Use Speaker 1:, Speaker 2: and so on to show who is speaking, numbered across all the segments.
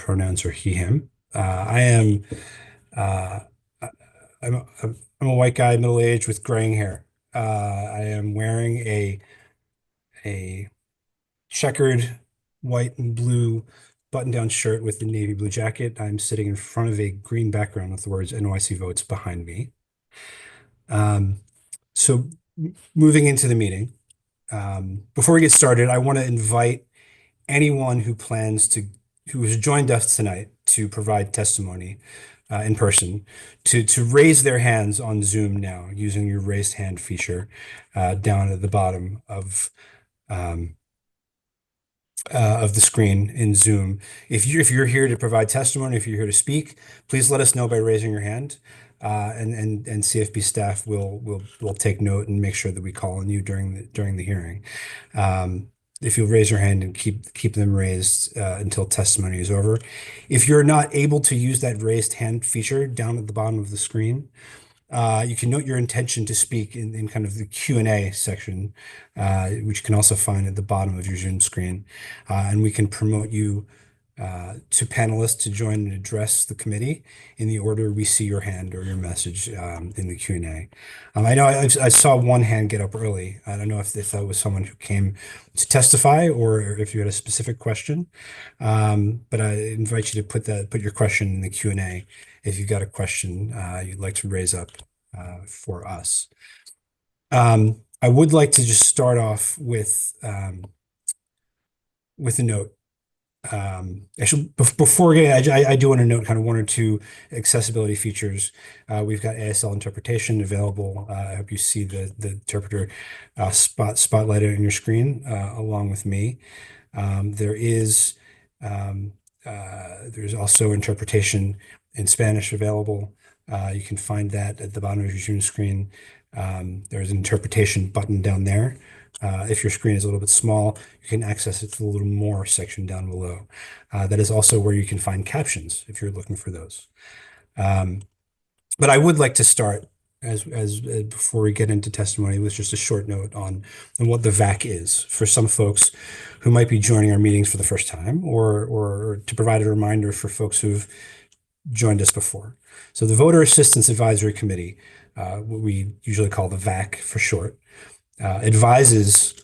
Speaker 1: pronouns are he, him. I am uh, I'm a white guy, middle aged with graying hair. I am wearing a checkered white and blue button-down shirt with the navy blue jacket. I'm sitting in front of a green background with the words NYC votes behind me. Um, so moving into the meeting, before we get started, I want to invite anyone who has joined us tonight to provide testimony in person to raise their hands on Zoom now using your raised hand feature down at the bottom um, of the screen in Zoom. If you're here to provide testimony, if you're here to speak, please let us know by raising your hand. And CFB staff will take note and make sure that we call on you during the hearing. If you'll raise your hand and keep them raised until testimony is over. If you're not able to use that raised hand feature down at the bottom of the screen, you can note your intention to speak in kind of the Q&A section, which you can also find at the bottom of your Zoom screen. And we can promote you to panelists to join and address the committee in the order we see your hand or your message in the Q&A. I know I saw one hand get up early. I don't know if that was someone who came to testify or if you had a specific question. But I invite you to put your question in the Q&A if you've got a question you'd like to raise up for us. I would like to just start off with a note. Actually, before I do want to note kind of one or two accessibility features. We've got ASL interpretation available. I hope you see the interpreter spotlighted on your screen along with me. There's also interpretation in Spanish available. You can find that at the bottom of your Zoom screen. There's an interpretation button down there. If your screen is a little bit small, you can access it to the little more section down below. That is also where you can find captions if you're looking for those. But I would like to start as before we get into testimony with just a short note on what the VAC is for some folks who might be joining our meetings for the first time, or to provide a reminder for folks who've joined us before. So the Voter Assistance Advisory Committee, what we usually call the VAC for short, advises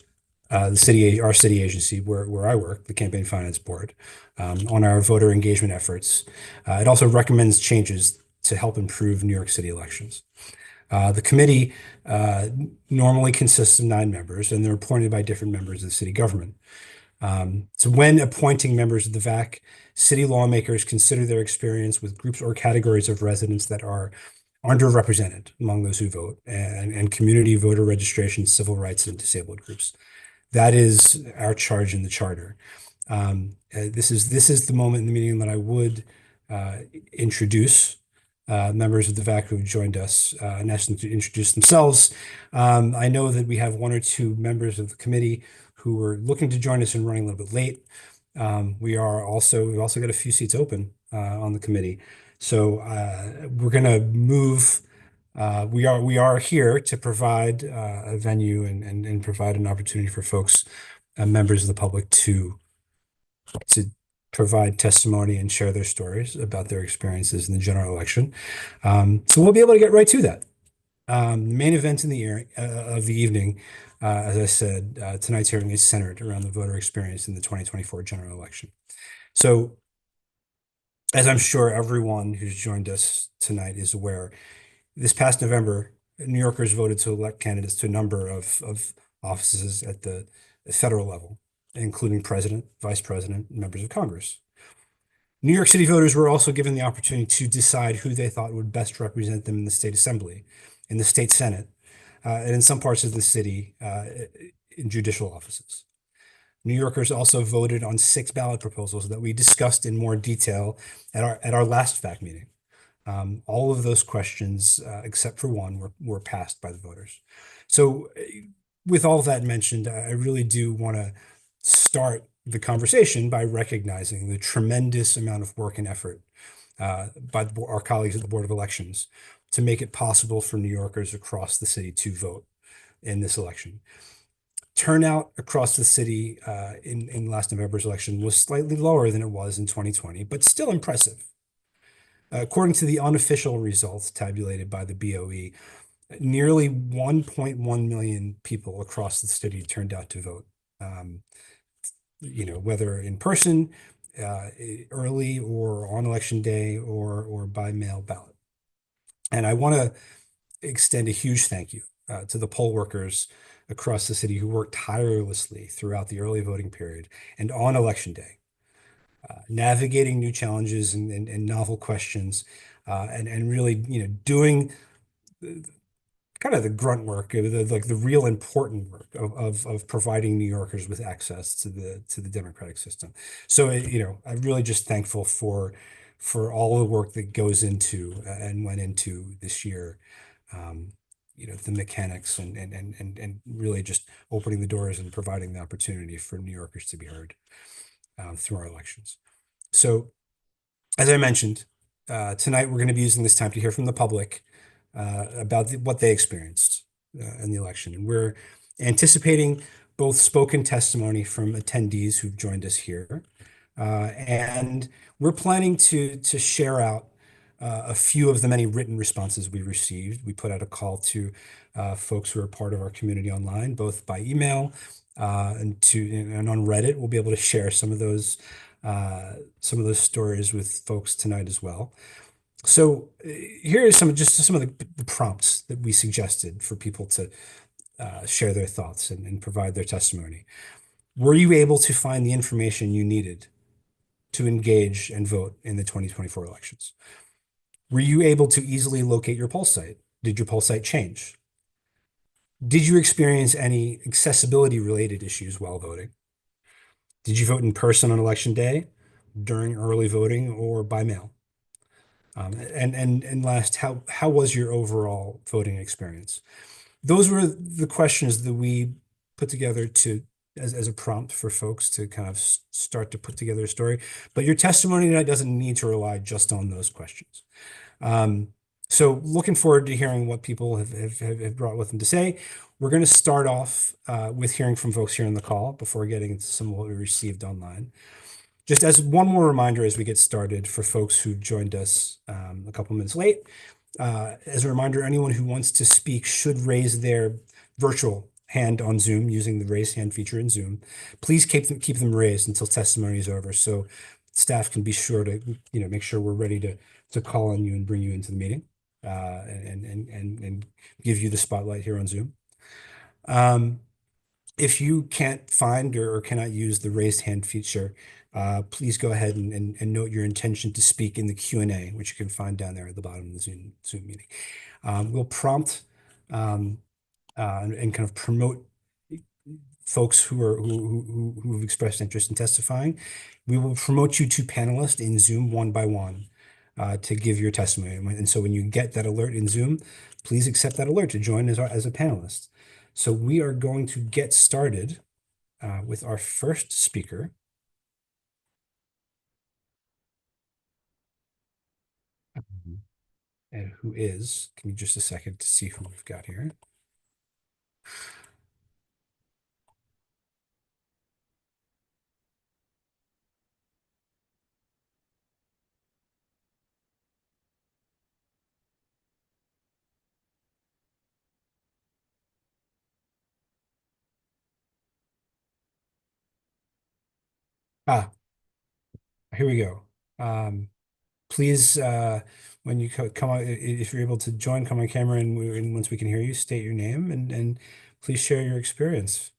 Speaker 1: our city agency where I work, the Campaign Finance Board, on our voter engagement efforts. It also recommends changes to help improve New York City elections. The committee normally consists of 9 members, and they're appointed by different members of the city government. So when appointing members of the VAC, city lawmakers consider their experience with groups or categories of residents that are underrepresented among those who vote, and community voter registration, civil rights, and disabled groups. That is our charge in the charter. This is the moment in the meeting that I would introduce members of the VAC who have joined us and ask them to introduce themselves. I know that we have 1 or 2 members of the committee who are looking to join us and running a little bit late. We've also got a few seats open on the committee. So we're going to move. We are here to provide a venue and provide an opportunity for folks, members of the public, to provide testimony and share their stories about their experiences in the general election. So we'll be able to get right to that. The main event of the evening, as I said, tonight's hearing is centered around the voter experience in the 2024 general election. So, as I'm sure everyone who's joined us tonight is aware, this past November, New Yorkers voted to elect candidates to a number of offices at the federal level, including president, vice president, and members of Congress. New York City voters were also given the opportunity to decide who they thought would best represent them in the state assembly, in the state senate, and in some parts of the city, in judicial offices. New Yorkers also voted on 6 ballot proposals that we discussed in more detail at our last VAC meeting. All of those questions, except for one, were passed by the voters. So with all that mentioned, I really do want to start the conversation by recognizing the tremendous amount of work and effort by our colleagues at the Board of Elections to make it possible for New Yorkers across the city to vote in this election. Turnout across the city in last November's election was slightly lower than it was in 2020, but still impressive. According to the unofficial results tabulated by the BOE, nearly 1.1 million people across the city turned out to vote. Um, whether in person, early or on election day or by mail ballot. And I want to extend a huge thank you to the poll workers across the city who worked tirelessly throughout the early voting period and on election day, navigating new challenges and novel questions, and really, doing kind of the grunt work, like the real important work of providing New Yorkers with access to the democratic system. So, I'm really just thankful for all the work that goes into and went into this year. Um, the mechanics and really just opening the doors and providing the opportunity for New Yorkers to be heard through our elections. So, as I mentioned, tonight we're going to be using this time to hear from the public about what they experienced in the election. And we're anticipating both spoken testimony from attendees who've joined us here, and we're planning to share out a few of the many written responses we received. We put out a call to folks who are part of our community online, both by email and on Reddit. We'll be able to share some of those stories with folks tonight as well. So here are some of the prompts that we suggested for people to share their thoughts and provide their testimony. Were you able to find the information you needed to engage and vote in the 2024 elections? Were you able to easily locate your poll site? Did your poll site change? Did you experience any accessibility related issues while voting? Did you vote in person on election day, during early voting, or by mail? And last, how was your overall voting experience? Those were the questions that we put together as a prompt for folks to kind of start to put together a story. But your testimony tonight doesn't need to rely just on those questions. Um, so looking forward to hearing what people have brought with them to say. We're going to start off with hearing from folks here on the call before getting into some of what we received online. Just as one more reminder as we get started for folks who joined us a couple minutes late, as a reminder, anyone who wants to speak should raise their virtual hand on Zoom using the raise hand feature in Zoom. Please keep them raised until testimony is over, so staff can be sure to make sure we're ready to call on you and bring you into the meeting and give you the spotlight here on Zoom. If you can't find or cannot use the raised hand feature, please go ahead and note your intention to speak in the Q&A, which you can find down there at the bottom of the Zoom meeting. We'll prompt and kind of promote folks who've expressed interest in testifying. We will promote you to panelists in Zoom one by one to give your testimony. And so when you get that alert in Zoom, please accept that alert to join as a panelist. So we are going to get started with our first speaker. And who is, give me just a second to see who we've got here. Ah, here we go. Please, when you come on, if you're able to join, come on camera, and once we can hear you, state your name and please share your experience.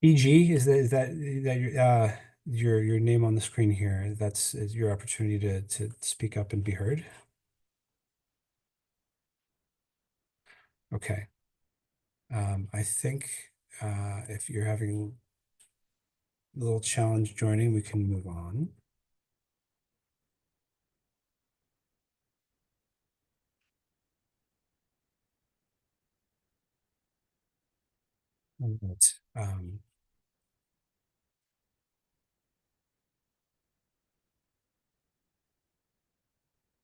Speaker 1: EG, your name on the screen here? That's is your opportunity to speak up and be heard. Okay. I think if you're having a little challenge joining, we can move on. All right.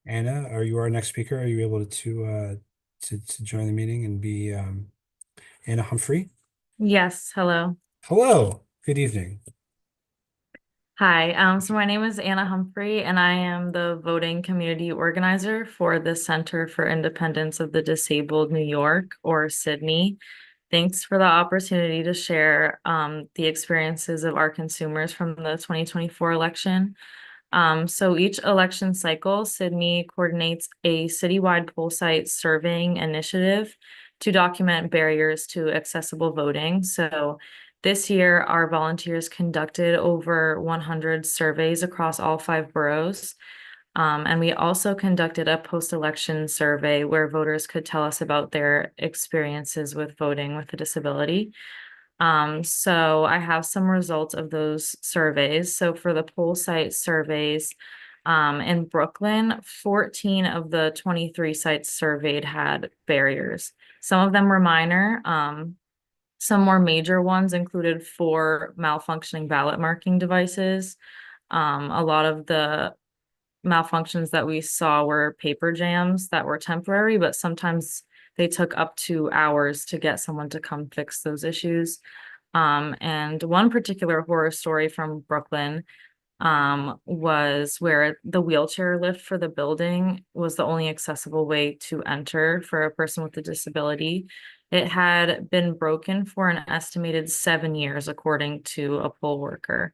Speaker 1: Anna, are you our next speaker? Are you able to join the meeting and be Anna Humphrey?
Speaker 2: Yes, hello.
Speaker 1: Hello. Good evening.
Speaker 2: Hi. So my name is Anna Humphrey, and I am the voting community organizer for the Center for Independence of the Disabled New York, or Sydney. Thanks for the opportunity to share the experiences of our consumers from the 2024 election. So each election cycle, Sydney coordinates a citywide poll site surveying initiative to document barriers to accessible voting. So this year, our volunteers conducted over 100 surveys across all 5 boroughs. And we also conducted a post-election survey where voters could tell us about their experiences with voting with a disability. So I have some results of those surveys. So for the poll site surveys, in Brooklyn, 14 of the 23 sites surveyed had barriers. Some of them were minor. Some more major ones included 4 malfunctioning ballot marking devices. A lot of the malfunctions that we saw were paper jams that were temporary, but sometimes they took up to hours to get someone to come fix those issues. And one particular horror story from Brooklyn was where the wheelchair lift for the building was the only accessible way to enter for a person with a disability. It had been broken for an estimated 7 years, according to a poll worker.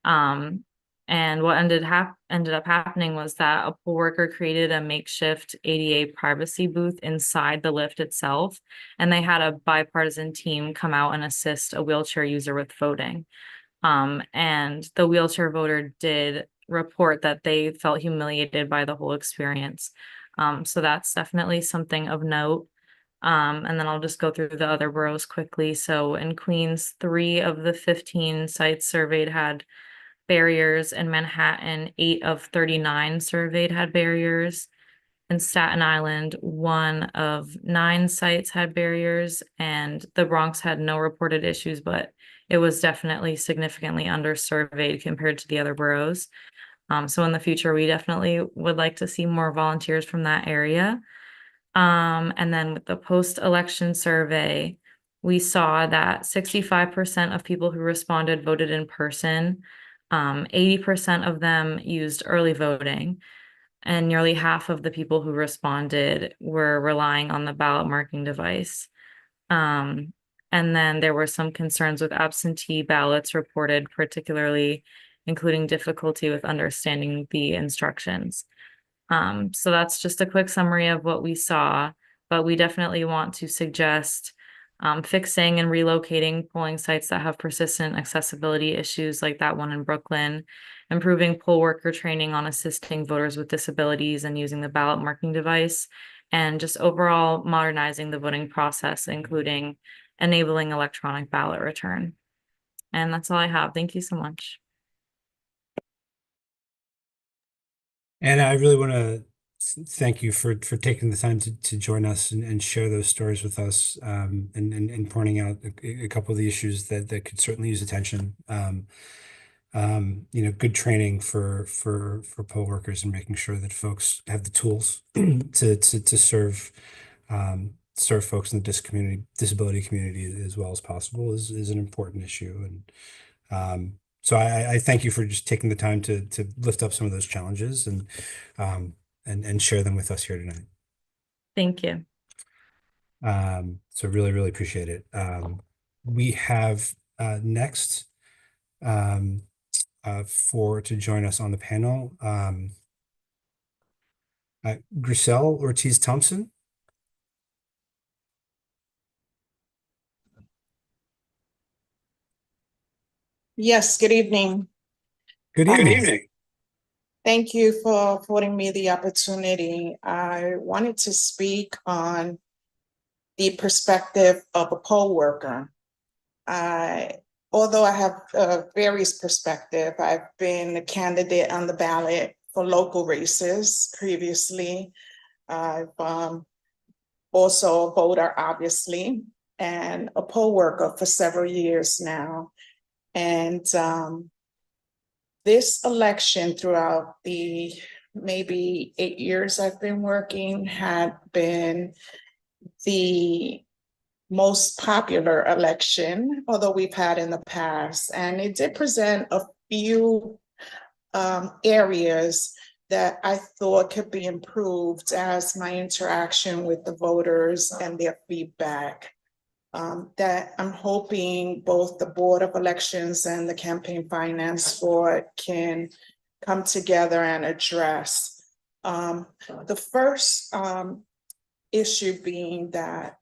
Speaker 2: Um, and what ended up happening was that a poll worker created a makeshift ADA privacy booth inside the lift itself, and they had a bipartisan team come out and assist a wheelchair user with voting. And the wheelchair voter did report that they felt humiliated by the whole experience. So that's definitely something of note. And then I'll just go through the other boroughs quickly. So in Queens, 3 of the 15 sites surveyed had barriers. In Manhattan, 8 of 39 surveyed had barriers. In Staten Island, 1 of 9 sites had barriers, and the Bronx had no reported issues, but it was definitely significantly under-surveyed compared to the other boroughs. So in the future, we definitely would like to see more volunteers from that area. And then with the post-election survey, we saw that 65% of people who responded voted in person. 80% of them used early voting, and nearly half of the people who responded were relying on the ballot marking device. Um, and then there were some concerns with absentee ballots reported, particularly including difficulty with understanding the instructions. So that's just a quick summary of what we saw, but we definitely want to suggest fixing and relocating polling sites that have persistent accessibility issues like that one in Brooklyn, improving poll worker training on assisting voters with disabilities and using the ballot marking device, and just overall modernizing the voting process, including enabling electronic ballot return. And that's all I have. Thank you so much.
Speaker 1: And I really want to thank you for taking the time to join us and share those stories with us, and pointing out a couple of the issues that could certainly use attention. Good training for poll workers and making sure that folks have the tools to serve folks in the disability community as well as possible is an important issue. And so I thank you for just taking the time to lift up some of those challenges and share them with us here tonight.
Speaker 2: Thank you.
Speaker 1: So really appreciate it. We have next for to join us on the panel, Grisel Ortiz Thompson.
Speaker 3: Yes, good evening.
Speaker 1: Good
Speaker 3: Good
Speaker 1: evening.
Speaker 3: evening. Thank you for affording me the opportunity. I wanted to speak on the perspective of a poll worker. Although I have various perspective, I've been a candidate on the ballot for local races previously. I've also a voter, obviously, and a poll worker for several years now. And this election, throughout the maybe 8 years I've been working, had been the most popular election, although we've had in the past. And it did present a few areas that I thought could be improved as my interaction with the voters and their feedback. That I'm hoping both the Board of Elections and the Campaign Finance Board can come together and address. The first issue being that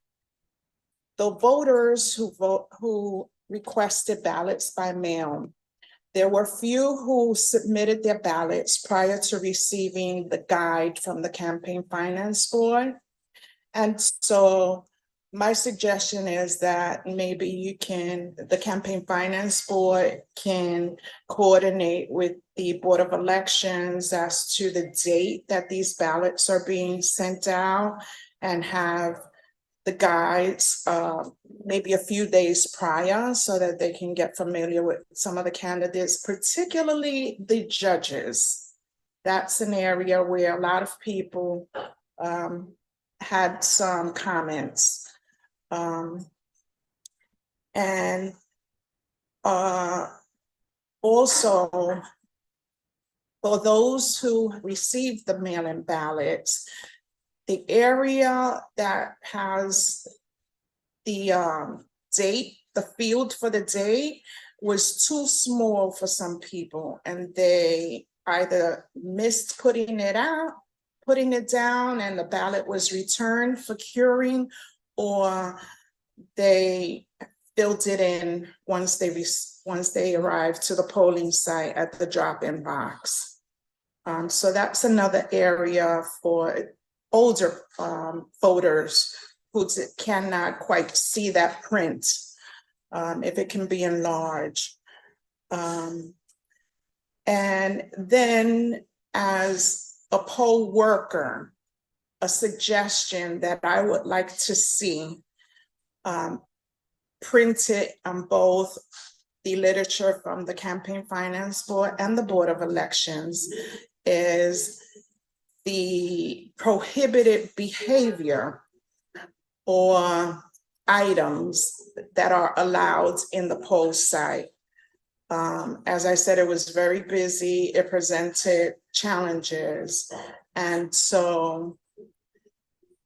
Speaker 3: the voters who requested ballots by mail, there were few who submitted their ballots prior to receiving the guide from the Campaign Finance Board. And so my suggestion is that maybe the Campaign Finance Board can coordinate with the Board of Elections as to the date that these ballots are being sent out, and have the guides maybe a few days prior so that they can get familiar with some of the candidates, particularly the judges. That's an area where a lot of people had some comments. And also, for those who received the mail-in ballots, the area that has the date, the field for the date, was too small for some people, and they either missed putting it down, and the ballot was returned for curing, or they filled it in once they arrived to the polling site at the drop-in box. So that's another area for older voters who cannot quite see that print, if it can be enlarged. And then, as a poll worker, a suggestion that I would like to see printed on both the literature from the Campaign Finance Board and the Board of Elections is the prohibited behavior or items that are allowed in the poll site. As I said, it was very busy. It presented challenges. And so,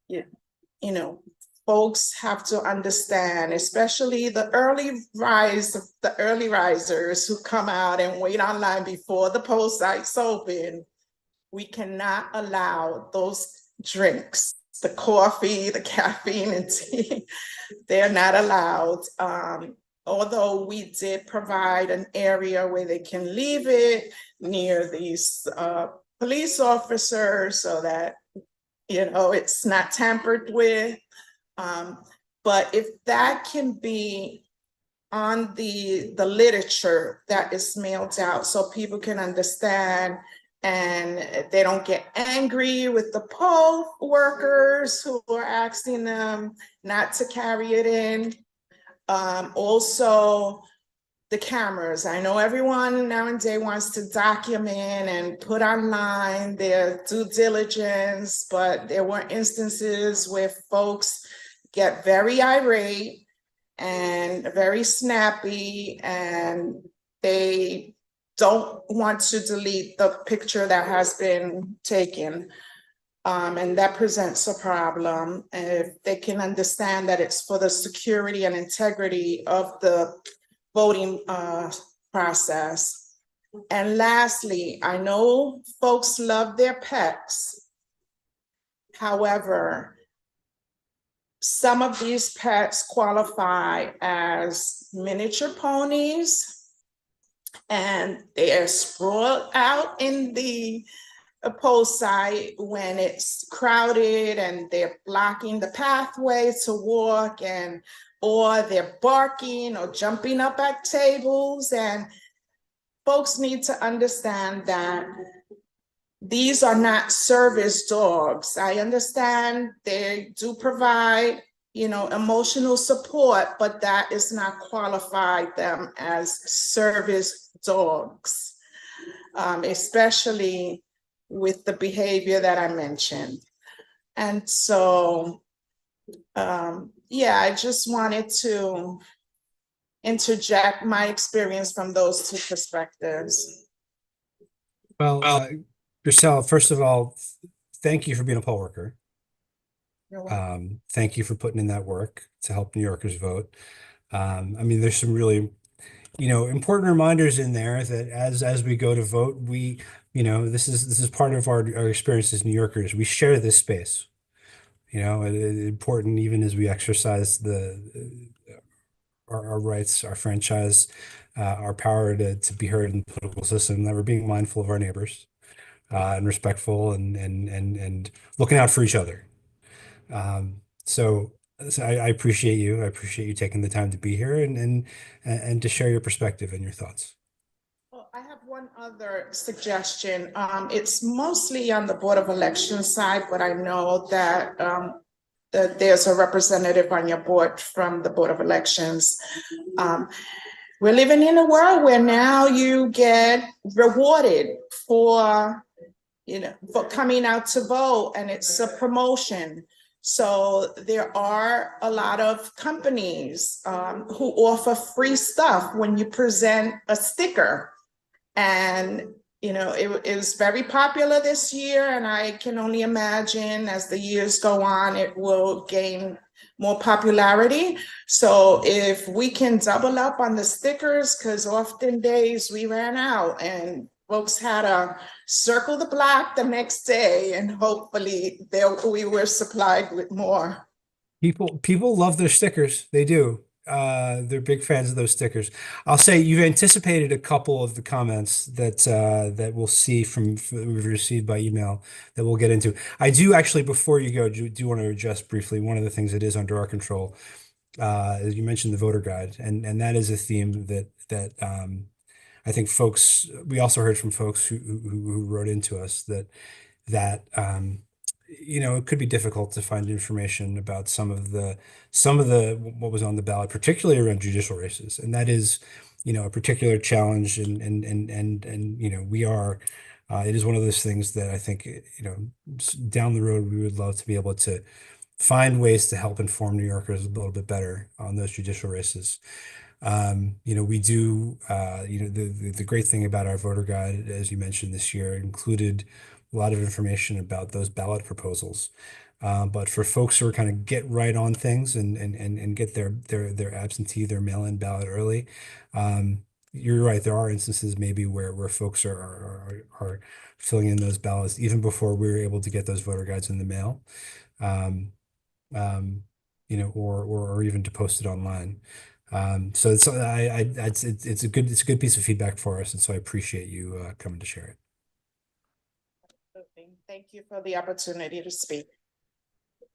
Speaker 3: you know, folks have to understand, especially the early risers who come out and wait online before the poll site's open. We cannot allow those drinks, the coffee, the caffeine and tea, they're not allowed. Although we did provide an area where they can leave it near these police officers so that, you know, it's not tampered with. But if that can be on the literature that is mailed out so people can understand and they don't get angry with the poll workers who are asking them not to carry it in. Also, the cameras. I know everyone nowadays wants to document and put online their due diligence, but there were instances where folks get very irate and very snappy, and they don't want to delete the picture that has been taken. And that presents a problem. And if they can understand that it's for the security and integrity of the voting process. And lastly, I know folks love their pets. However, some of these pets qualify as miniature ponies, and they are sprawled out in the poll site when it's crowded and they're blocking the pathway to walk, or they're barking or jumping up at tables. And folks need to understand that these are not service dogs. I understand they do provide emotional support, but that is not qualify them as service dogs, especially with the behavior that I mentioned. And so, yeah, I just wanted to interject my experience from those two perspectives.
Speaker 1: Well, Grisel, first of all, thank you for being a poll worker.
Speaker 3: You're welcome.
Speaker 1: Thank you for putting in that work to help New Yorkers vote. I mean, there's some really, important reminders in there that as we go to vote, this is part of our experience as New Yorkers. We share this space. Important even as we exercise our rights, our franchise, our power to be heard in the political system, that we're being mindful of our neighbors, and respectful and looking out for each other. So I appreciate you. I appreciate you taking the time to be here and to share your perspective and your thoughts.
Speaker 3: Well, I have one other suggestion. It's mostly on the Board of Elections side, but I know that that there's a representative on your board from the Board of Elections. We're living in a world where now you get rewarded for coming out to vote, and it's a promotion. So there are a lot of companies who offer free stuff when you present a sticker. And it was very popular this year, and I can only imagine as the years go on, it will gain more popularity. So if we can double up on the stickers, because often days we ran out and folks had to circle the block the next day, and hopefully we were supplied with more.
Speaker 1: People love their stickers. They do. They're big fans of those stickers. I'll say you've anticipated a couple of the comments that we'll see that we've received by email that we'll get into. I do actually, before you go, do want to address briefly one of the things that is under our control. As you mentioned, the voter guide, and that is a theme that I think we also heard from folks who wrote into us that it could be difficult to find information about some of the what was on the ballot, particularly around judicial races, and that is a particular challenge. And we are. It is one of those things that I think down the road we would love to be able to find ways to help inform New Yorkers a little bit better on those judicial races. We do. The great thing about our voter guide, as you mentioned this year, included a lot of information about those ballot proposals. But for folks who are kind of get right on things and get their absentee, their mail-in ballot early, you're right. There are instances maybe where folks are filling in those ballots even before we were able to get those voter guides in the mail, or even to post it online. So it's a good piece of feedback for us, and so I appreciate you coming to share it.
Speaker 3: Thank you for the opportunity to speak.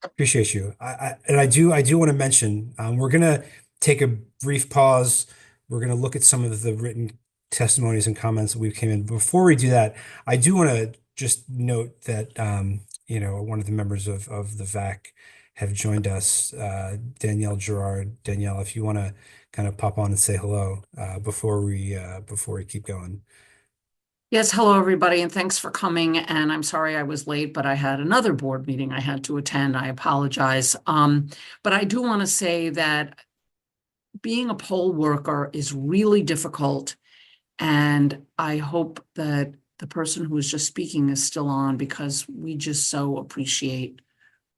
Speaker 1: Appreciate you. I do want to mention, we're gonna take a brief pause. We're gonna look at some of the written testimonies and comments that we've came in. Before we do that, I do want to just note that one of the members of the VAC have joined us, Danielle Gerard. Danielle, if you want to kind of pop on and say hello before we keep going.
Speaker 4: Yes, hello, everybody, and thanks for coming. And I'm sorry I was late, but I had another board meeting I had to attend. I apologize. But I do want to say that being a poll worker is really difficult. And I hope that the person who was just speaking is still on, because we just so appreciate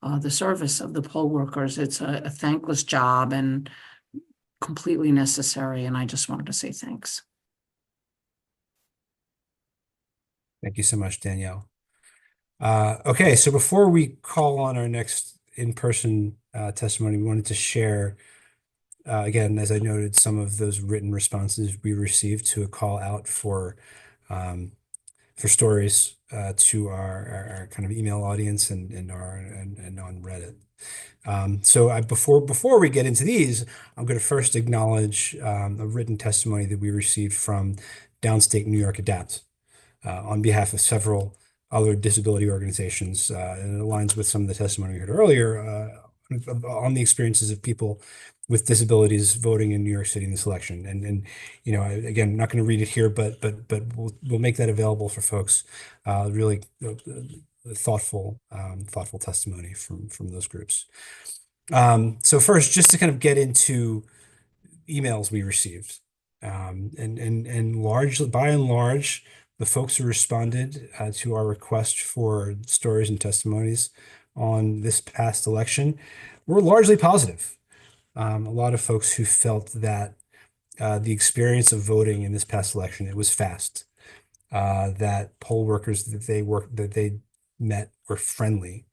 Speaker 4: the service of the poll workers. It's a thankless job and completely necessary. And I just wanted to say thanks.
Speaker 1: Thank you so much, Danielle. Okay, so before we call on our next in-person testimony, we wanted to share, again, as I noted, some of those written responses we received to a call out for stories to our kind of email audience and on Reddit. So before we get into these, I'm going to first acknowledge a written testimony that we received from Downstate New York Adapt on behalf of several other disability organizations, and it aligns with some of the testimony we heard earlier on the experiences of people with disabilities voting in New York City in this election. And you know, again, I'm not going to read it here, but we'll make that available for folks. Really thoughtful testimony from those groups. So first, just to kind of get into emails we received, and largely, by and large, the folks who responded to our request for stories and testimonies on this past election were largely positive. A lot of folks who felt that the experience of voting in this past election, it was fast, that poll workers that they met were friendly,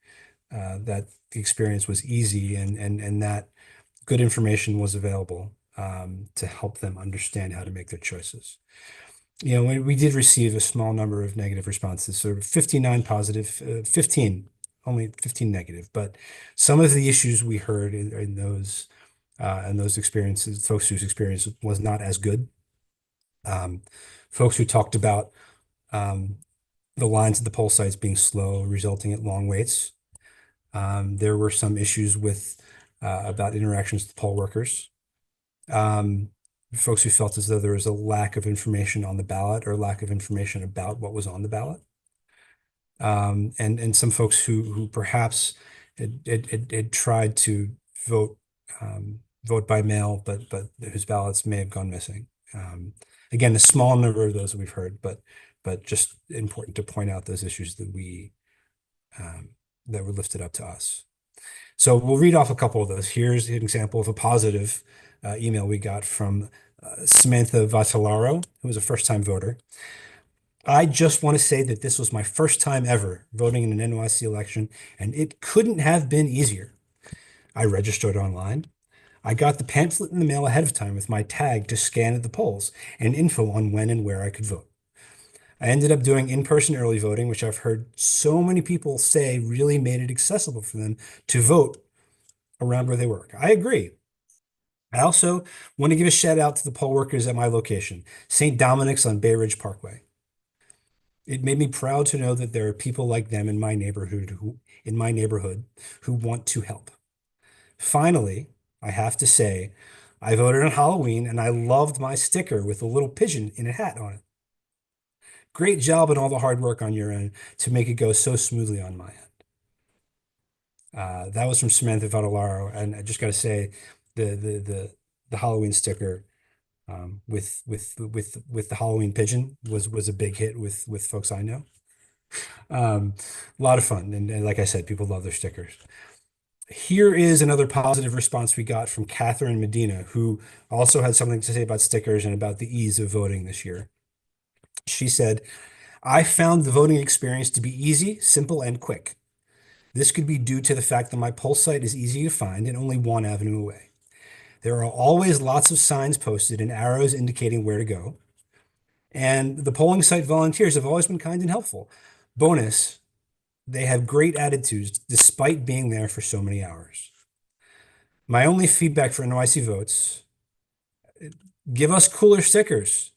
Speaker 1: that the experience was easy, and that good information was available to help them understand how to make their choices. You know, we did receive a small number of negative responses, so 59 positive, 15, only 15 negative, but some of the issues we heard in those experiences, folks whose experience was not as good. Folks who talked about the lines at the poll sites being slow, resulting in long waits. There were some issues with about interactions with poll workers. Folks who felt as though there was a lack of information on the ballot or lack of information about what was on the ballot. And some folks who perhaps had tried to vote by mail, but whose ballots may have gone missing. Again, a small number of those we've heard, but just important to point out those issues that that were lifted up to us. So we'll read off a couple of those. Here's an example of a positive email we got from Samantha Vattalaro, who was a first-time voter. I just want to say that this was my first time ever voting in an NYC election, and it couldn't have been easier. I registered online. I got the pamphlet in the mail ahead of time with my tag to scan at the polls and info on when and where I could vote. I ended up doing in-person early voting, which I've heard so many people say really made it accessible for them to vote around where they work. I agree. I also want to give a shout out to the poll workers at my location, St. Dominic's on Bay Ridge Parkway. It made me proud to know that there are people like them in my neighborhood who want to help. Finally, I have to say, I voted on Halloween and I loved my sticker with a little pigeon in a hat on it. Great job and all the hard work on your end to make it go so smoothly on my end. That was from Samantha Vattalaro, and I just got to say, the Halloween sticker with the Halloween pigeon was a big hit with folks I know. A lot of fun, and like I said, people love their stickers. Here is another positive response we got from Catherine Medina, who also had something to say about stickers and about the ease of voting this year. She said, I found the voting experience to be easy, simple, and quick. This could be due to the fact that my poll site is easy to find and only one avenue away. There are always lots of signs posted and arrows indicating where to go. And the polling site volunteers have always been kind and helpful. Bonus, they have great attitudes despite being there for so many hours. My only feedback for NYC votes, give us cooler stickers.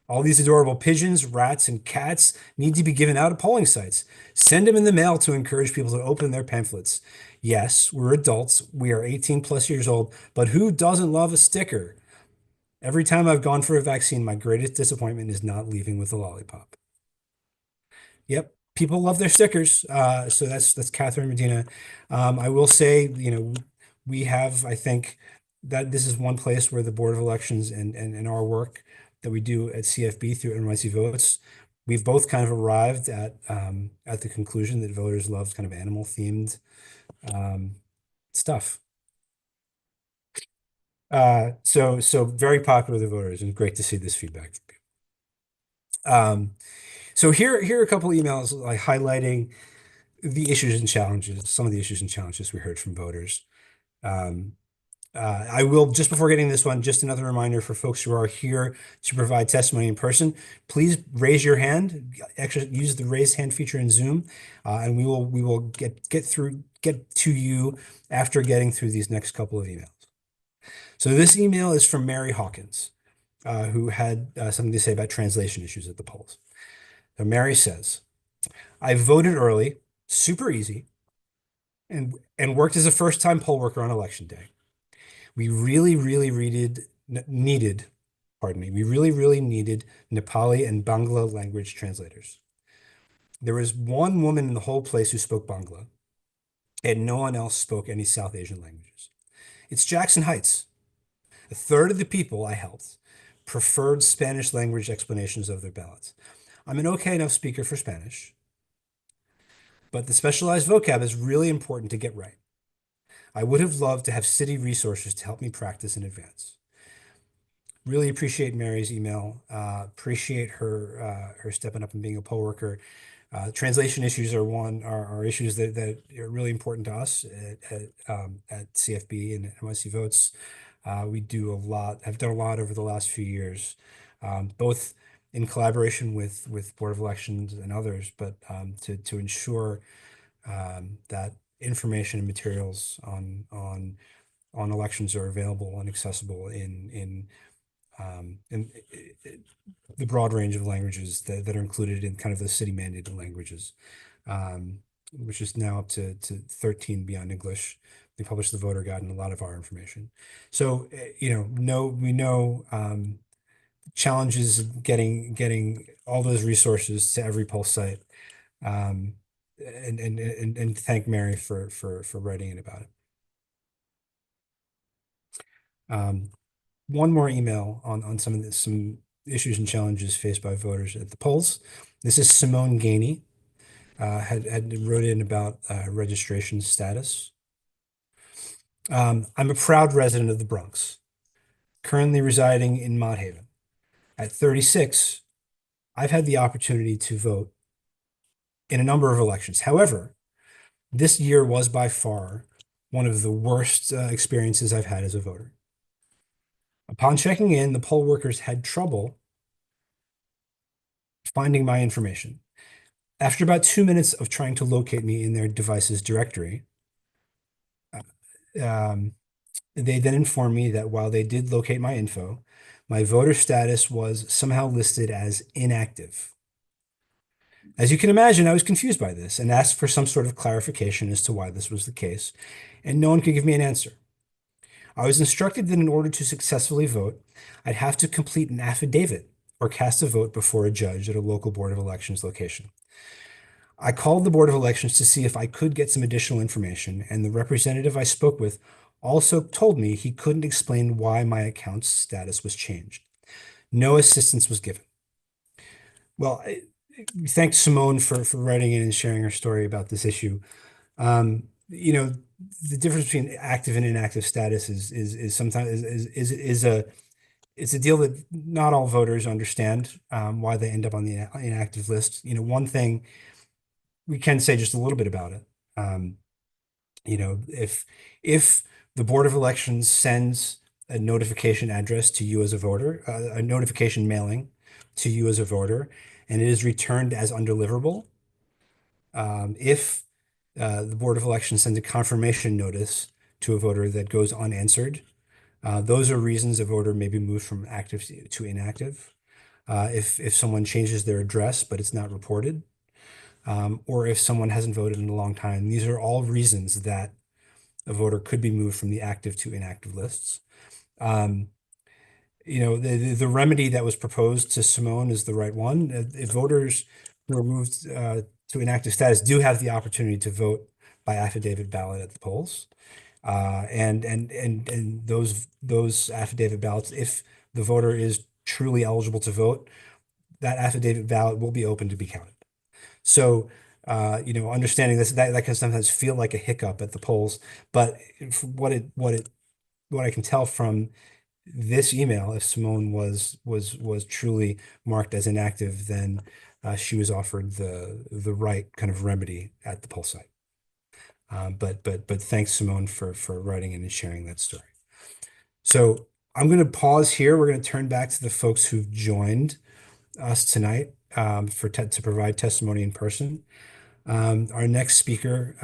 Speaker 1: All these adorable pigeons, rats, and cats need to be given out at polling sites. Send them in the mail to encourage people to open their pamphlets. Yes, we're adults. We are 18 plus years old, but who doesn't love a sticker? Every time I've gone for a vaccine, my greatest disappointment is not leaving with a lollipop. Yep, people love their stickers. So that's Catherine Medina. I will say, you know, we have, I think that this is one place where the Board of Elections and our work that we do at CFB through NYC Votes, we've both kind of arrived at the conclusion that voters love kind of animal themed stuff. So very popular with the voters, and great to see this feedback from people. So here are a couple emails like highlighting the issues and challenges, some of the issues and challenges we heard from voters. I will, just before getting this one, just another reminder for folks who are here to provide testimony in person, please raise your hand, actually use the raise hand feature in Zoom, and we will get to you after getting through these next couple of emails. So this email is from Mary Hawkins, who had something to say about translation issues at the polls. So Mary says, I voted early, super easy. and worked as a first-time poll worker on election day. We really, really needed, pardon me, we really, really needed Nepali and Bangla language translators. There was one woman in the whole place who spoke Bangla, and no one else spoke any South Asian languages. It's Jackson Heights. A third of the people I helped preferred Spanish language explanations of their ballots. I'm an okay enough speaker for Spanish, but the specialized vocab is really important to get right. I would have loved to have city resources to help me practice in advance. Really appreciate Mary's email. Appreciate her stepping up and being a poll worker. Translation issues are issues that are really important to us at CFB and NYC Votes. We do have done a lot over the last few years, both in collaboration with Board of Elections and others, but to ensure that information and materials on elections are available and accessible in the broad range of languages that are included in kind of the city mandated languages, which is now up to 13 beyond English. We publish the voter guide and a lot of our information. So, we know challenges getting all those resources to every poll site. And thank Mary for writing in about it. One more email on some issues and challenges faced by voters at the polls. This is Simone Gainey, had wrote in about registration status. I'm a proud resident of the Bronx, currently residing in Mott Haven. At 36, I've had the opportunity to vote in a number of elections. However, this year was by far one of the worst experiences I've had as a voter. Upon checking in, the poll workers had trouble finding my information. After about 2 minutes of trying to locate me in their device's directory, they then informed me that while they did locate my info, my voter status was somehow listed as inactive. As you can imagine, I was confused by this and asked for some sort of clarification as to why this was the case, and no one could give me an answer. I was instructed that in order to successfully vote, I'd have to complete an affidavit or cast a vote before a judge at a local Board of Elections location. I called the Board of Elections to see if I could get some additional information, and the representative I spoke with also told me he couldn't explain why my account's status was changed. No assistance was given. Well, thanks Simone for writing in and sharing her story about this issue. The difference between active and inactive status is sometimes it's a deal that not all voters understand why they end up on the inactive list. One thing we can say just a little bit about it. If the Board of Elections sends a notification address to you as a voter, a notification mailing to you as a voter, and it is returned as undeliverable, if the Board of Elections sends a confirmation notice to a voter that goes unanswered, those are reasons a voter may be moved from active to inactive. If someone changes their address but it's not reported, or if someone hasn't voted in a long time, these are all reasons that a voter could be moved from the active to inactive lists. The remedy that was proposed to Simone is the right one. If voters who are moved to inactive status do have the opportunity to vote by affidavit ballot at the polls, and those affidavit ballots, if the voter is truly eligible to vote, that affidavit ballot will be open to be counted. So, understanding this, that can sometimes feel like a hiccup at the polls, but what I can tell from this email, if Simone was truly marked as inactive, then she was offered the right kind of remedy at the poll site. But thanks, Simone, for writing in and sharing that story. So I'm going to pause here. We're going to turn back to the folks who've joined us tonight to provide testimony in person. Our next speaker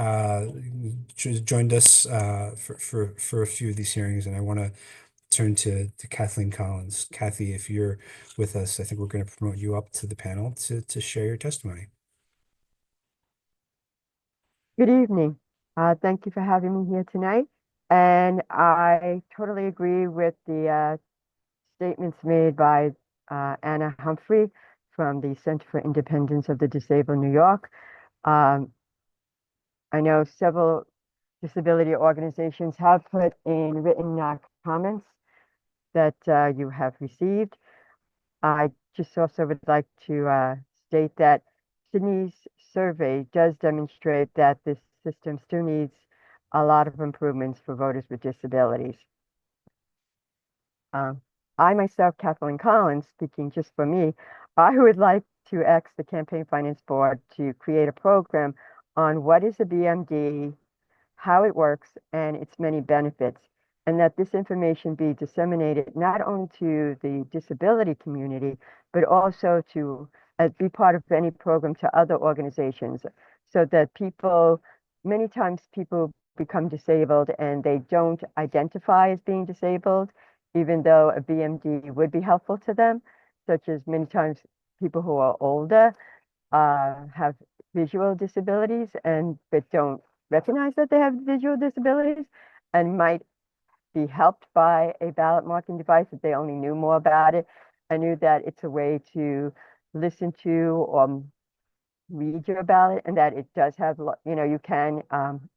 Speaker 1: joined us for a few of these hearings, and I want to turn to Kathleen Collins. Kathy, if you're with us, I think we're going to promote you up to the panel to share your testimony.
Speaker 5: Good evening. Thank you for having me here tonight. And I totally agree with the statements made by Anna Humphrey from the Center for Independence of the Disabled New York. Um, I know several disability organizations have put in written comments that you have received. I just also would like to state that Sydney's survey does demonstrate that this system still needs a lot of improvements for voters with disabilities. Um, I myself, Kathleen Collins, speaking just for me, I would like to ask the Campaign Finance Board to create a program on what is a BMD, how it works, and its many benefits, and that this information be disseminated not only to the disability community, but also to be part of any program to other organizations, so that many times people become disabled and they don't identify as being disabled, even though a BMD would be helpful to them, such as many times people who are older have visual disabilities and but don't recognize that they have visual disabilities and might be helped by a ballot marking device if they only knew more about it. I knew that it's a way to listen to or read your ballot, and that it does have, you can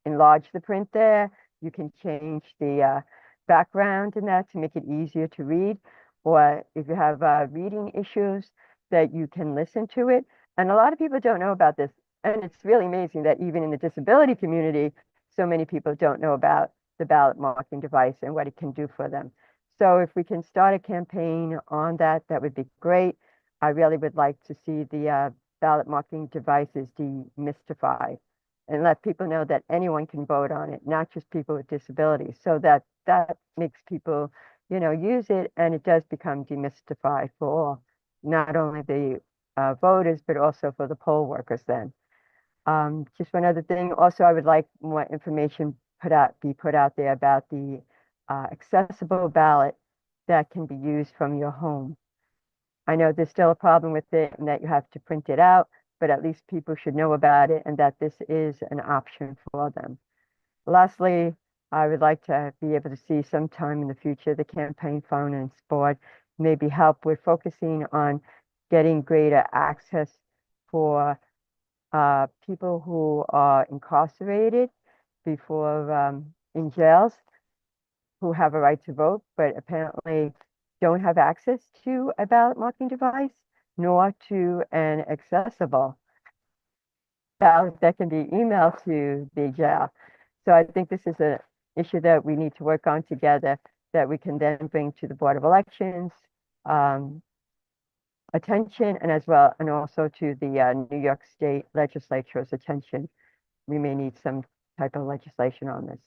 Speaker 5: enlarge the print there. You can change the background in that to make it easier to read. Or if you have reading issues, that you can listen to it. And a lot of people don't know about this. And it's really amazing that even in the disability community, so many people don't know about the ballot marking device and what it can do for them. So if we can start a campaign on that, that would be great. I really would like to see the ballot marking devices demystified and let people know that anyone can vote on it, not just people with disabilities, so that that makes people, use it, and it does become demystified for not only the voters, but also for the poll workers then. Just one other thing, also, I would like more information be put out there about the accessible ballot that can be used from your home. I know there's still a problem with it and that you have to print it out, but at least people should know about it and that this is an option for them. Lastly, I would like to be able to see sometime in the future the Campaign Finance Board maybe help with focusing on getting greater access for people who are incarcerated before in jails, who have a right to vote, but apparently don't have access to a ballot marking device, nor to an accessible ballot that can be emailed to the jail. So I think this is an issue that we need to work on together, that we can then bring to the Board of Elections attention, and also to the New York State Legislature's attention. We may need some type of legislation on this.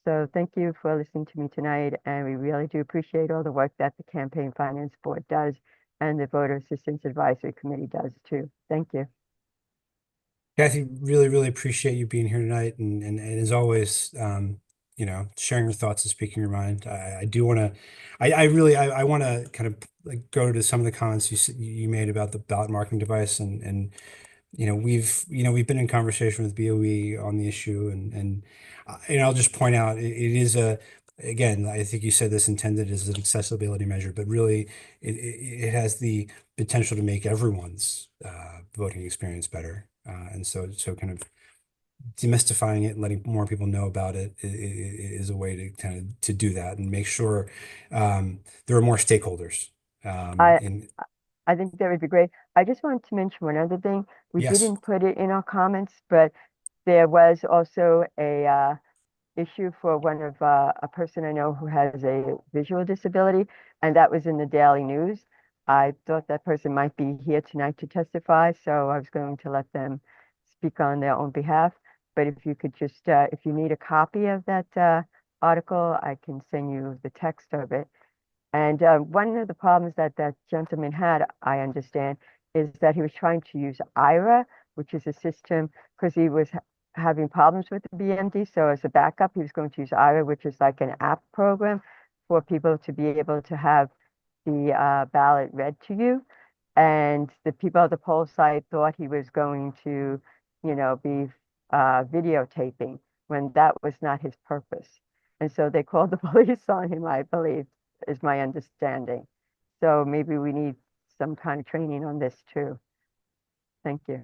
Speaker 5: So thank you for listening to me tonight, and we really do appreciate all the work that the Campaign Finance Board does and the Voter Assistance Advisory Committee does too. Thank you.
Speaker 1: Kathy, really, really appreciate you being here tonight, and as always, sharing your thoughts and speaking your mind. I do want to, I want to kind of like go to some of the comments you made about the ballot marking device, and we've been in conversation with BOE on the issue, and I'll just point out it is again, I think you said this intended as an accessibility measure, but really it has the potential to make everyone's voting experience better. And so kind of demystifying it and letting more people know about it is a way to kind of to do that and make sure there are more stakeholders.
Speaker 5: I
Speaker 1: In
Speaker 5: I think that would be great. I just wanted to mention one other thing. We
Speaker 1: yes,
Speaker 5: didn't put it in our comments, but there was also a issue for a person I know who has a visual disability, and that was in the Daily News. I thought that person might be here tonight to testify, so I was going to let them speak on their own behalf. But if you could just, if you need a copy of that article, I can send you the text of it. And one of the problems that that gentleman had, I understand, is that he was trying to use IRA, which is a system, because he was having problems with the BMD. So as a backup, he was going to use IRA, which is like an app program for people to be able to have the ballot read to you. And the people at the poll site thought he was going to, be videotaping, when that was not his purpose. And so they called the police on him, I believe, is my understanding. So maybe we need some kind of training on this too. Thank you.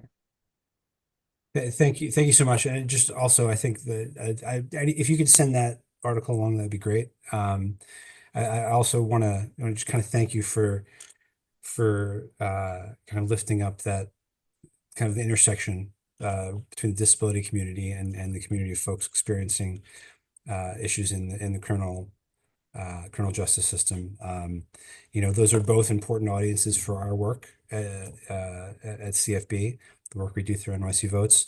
Speaker 1: Thank you so much. And just also, I think that if you could send that article along, that'd be great. I also want to just kind of thank you for kind of lifting up that kind of the intersection between the disability community and the community of folks experiencing issues in the criminal justice system. Those are both important audiences for our work at CFB, the work we do through NYC Votes,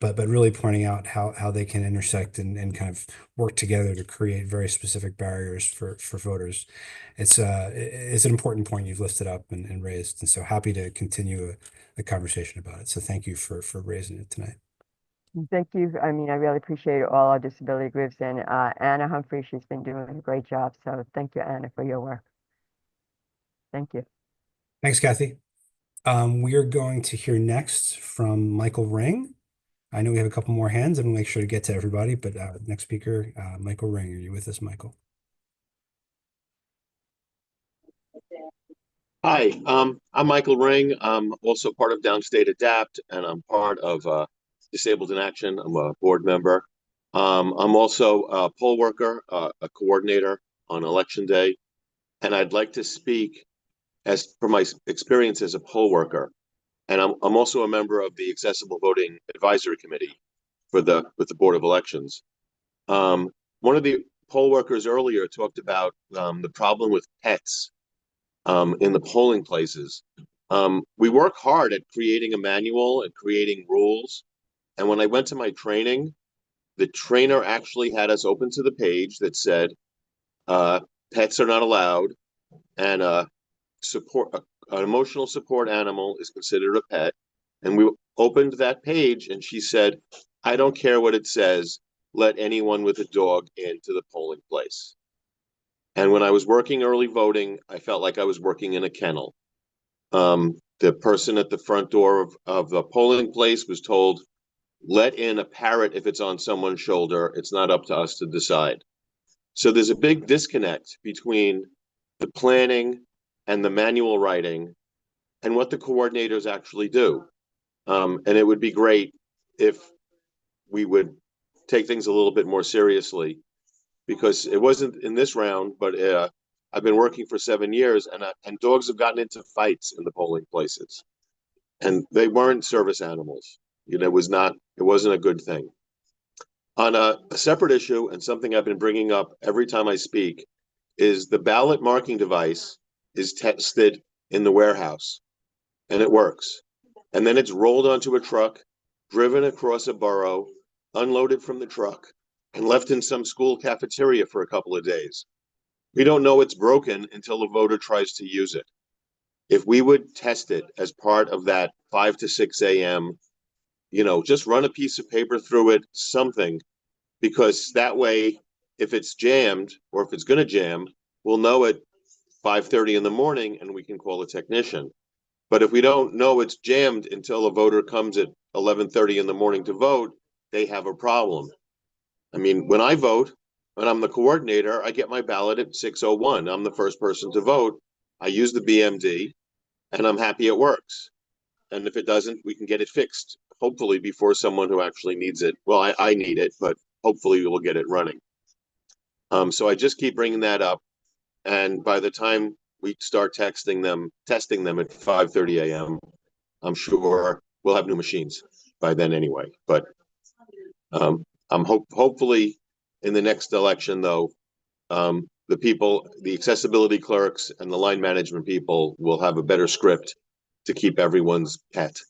Speaker 1: but really pointing out how they can intersect and kind of work together to create very specific barriers for voters. It's an important point you've lifted up and raised, and so happy to continue a conversation about it. So thank you for raising it tonight.
Speaker 5: Thank you. I mean, I really appreciate all our disability groups and Anna Humphrey, she's been doing a great job. So thank you, Anna, for your work. Thank you.
Speaker 1: Thanks, Kathy. We are going to hear next from Michael Ring. I know we have a couple more hands, and we'll make sure to get to everybody, but next speaker, Michael Ring. Are you with us, Michael?
Speaker 6: Hi, I'm Michael Ring. I'm also part of Downstate Adapt, and I'm part of Disabled in Action. I'm a board member. I'm also a poll worker, a coordinator on election day, and I'd like to speak as for my experience as a poll worker. And I'm also a member of the Accessible Voting Advisory Committee with the Board of Elections. One of the poll workers earlier talked about the problem with pets in the polling places. We work hard at creating a manual and creating rules. And when I went to my training, the trainer actually had us open to the page that said, pets are not allowed, and an emotional support animal is considered a pet. And we opened that page and she said, I don't care what it says, let anyone with a dog into the polling place. And when I was working early voting, I felt like I was working in a kennel. The person at the front door of the polling place was told, let in a parrot if it's on someone's shoulder. It's not up to us to decide. So there's a big disconnect between the planning and the manual writing and what the coordinators actually do. And it would be great if we would take things a little bit more seriously, because it wasn't in this round, but I've been working for 7 years, and dogs have gotten into fights in the polling places, and they weren't service animals. It wasn't a good thing. On a separate issue, and something I've been bringing up every time I speak, is the ballot marking device is tested in the warehouse, and it works. And then it's rolled onto a truck, driven across a borough, unloaded from the truck, and left in some school cafeteria for a couple of days. We don't know it's broken until a voter tries to use it. If we would test it as part of that 5 to 6 a.m., just run a piece of paper through it, something, because that way, if it's jammed or if it's going to jam, we'll know at 5:30 in the morning and we can call a technician. But if we don't know it's jammed until a voter comes at 11:30 in the morning to vote, they have a problem. I mean, when I vote, when I'm the coordinator, I get my ballot at 6:01. I'm the first person to vote. I use the BMD, and I'm happy it works. And if it doesn't, we can get it fixed, hopefully before someone who actually needs it. Well, I need it, but hopefully we'll get it running. So I just keep bringing that up. And by the time we start testing them at 5:30 a.m., I'm sure we'll have new machines by then anyway. But I'm hopefully in the next election, though, the accessibility clerks and the line management people will have a better script to keep everyone's pet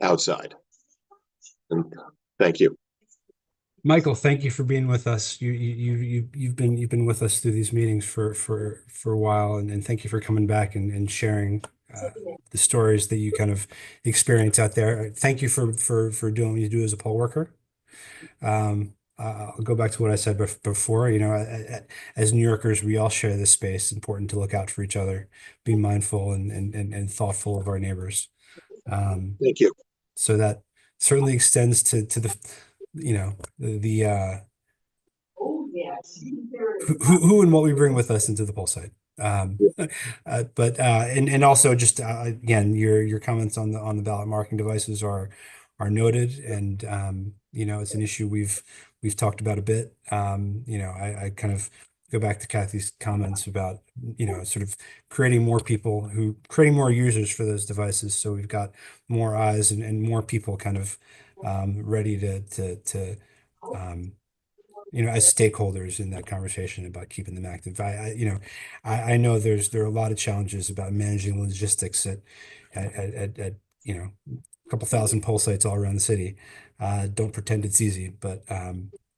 Speaker 6: outside. And thank you.
Speaker 1: Michael, thank you for being with us. You've been with us through these meetings for a while, and thank you for coming back and sharing the stories that you kind of experience out there. Thank you for doing what you do as a poll worker. I'll go back to what I said before. As New Yorkers, we all share this space. It's important to look out for each other, be mindful and thoughtful of our neighbors.
Speaker 6: Thank you.
Speaker 1: So that certainly extends to who and what we bring with us into the poll site. And also just again, your comments on the ballot marking devices are noted, and it's an issue we've talked about a bit. I kind of go back to Kathy's comments about sort of creating more users for those devices, so we've got more eyes and more people kind of ready to as stakeholders in that conversation about keeping them active. I know there are a lot of challenges about managing logistics at a couple thousand poll sites all around the city. Don't pretend it's easy, but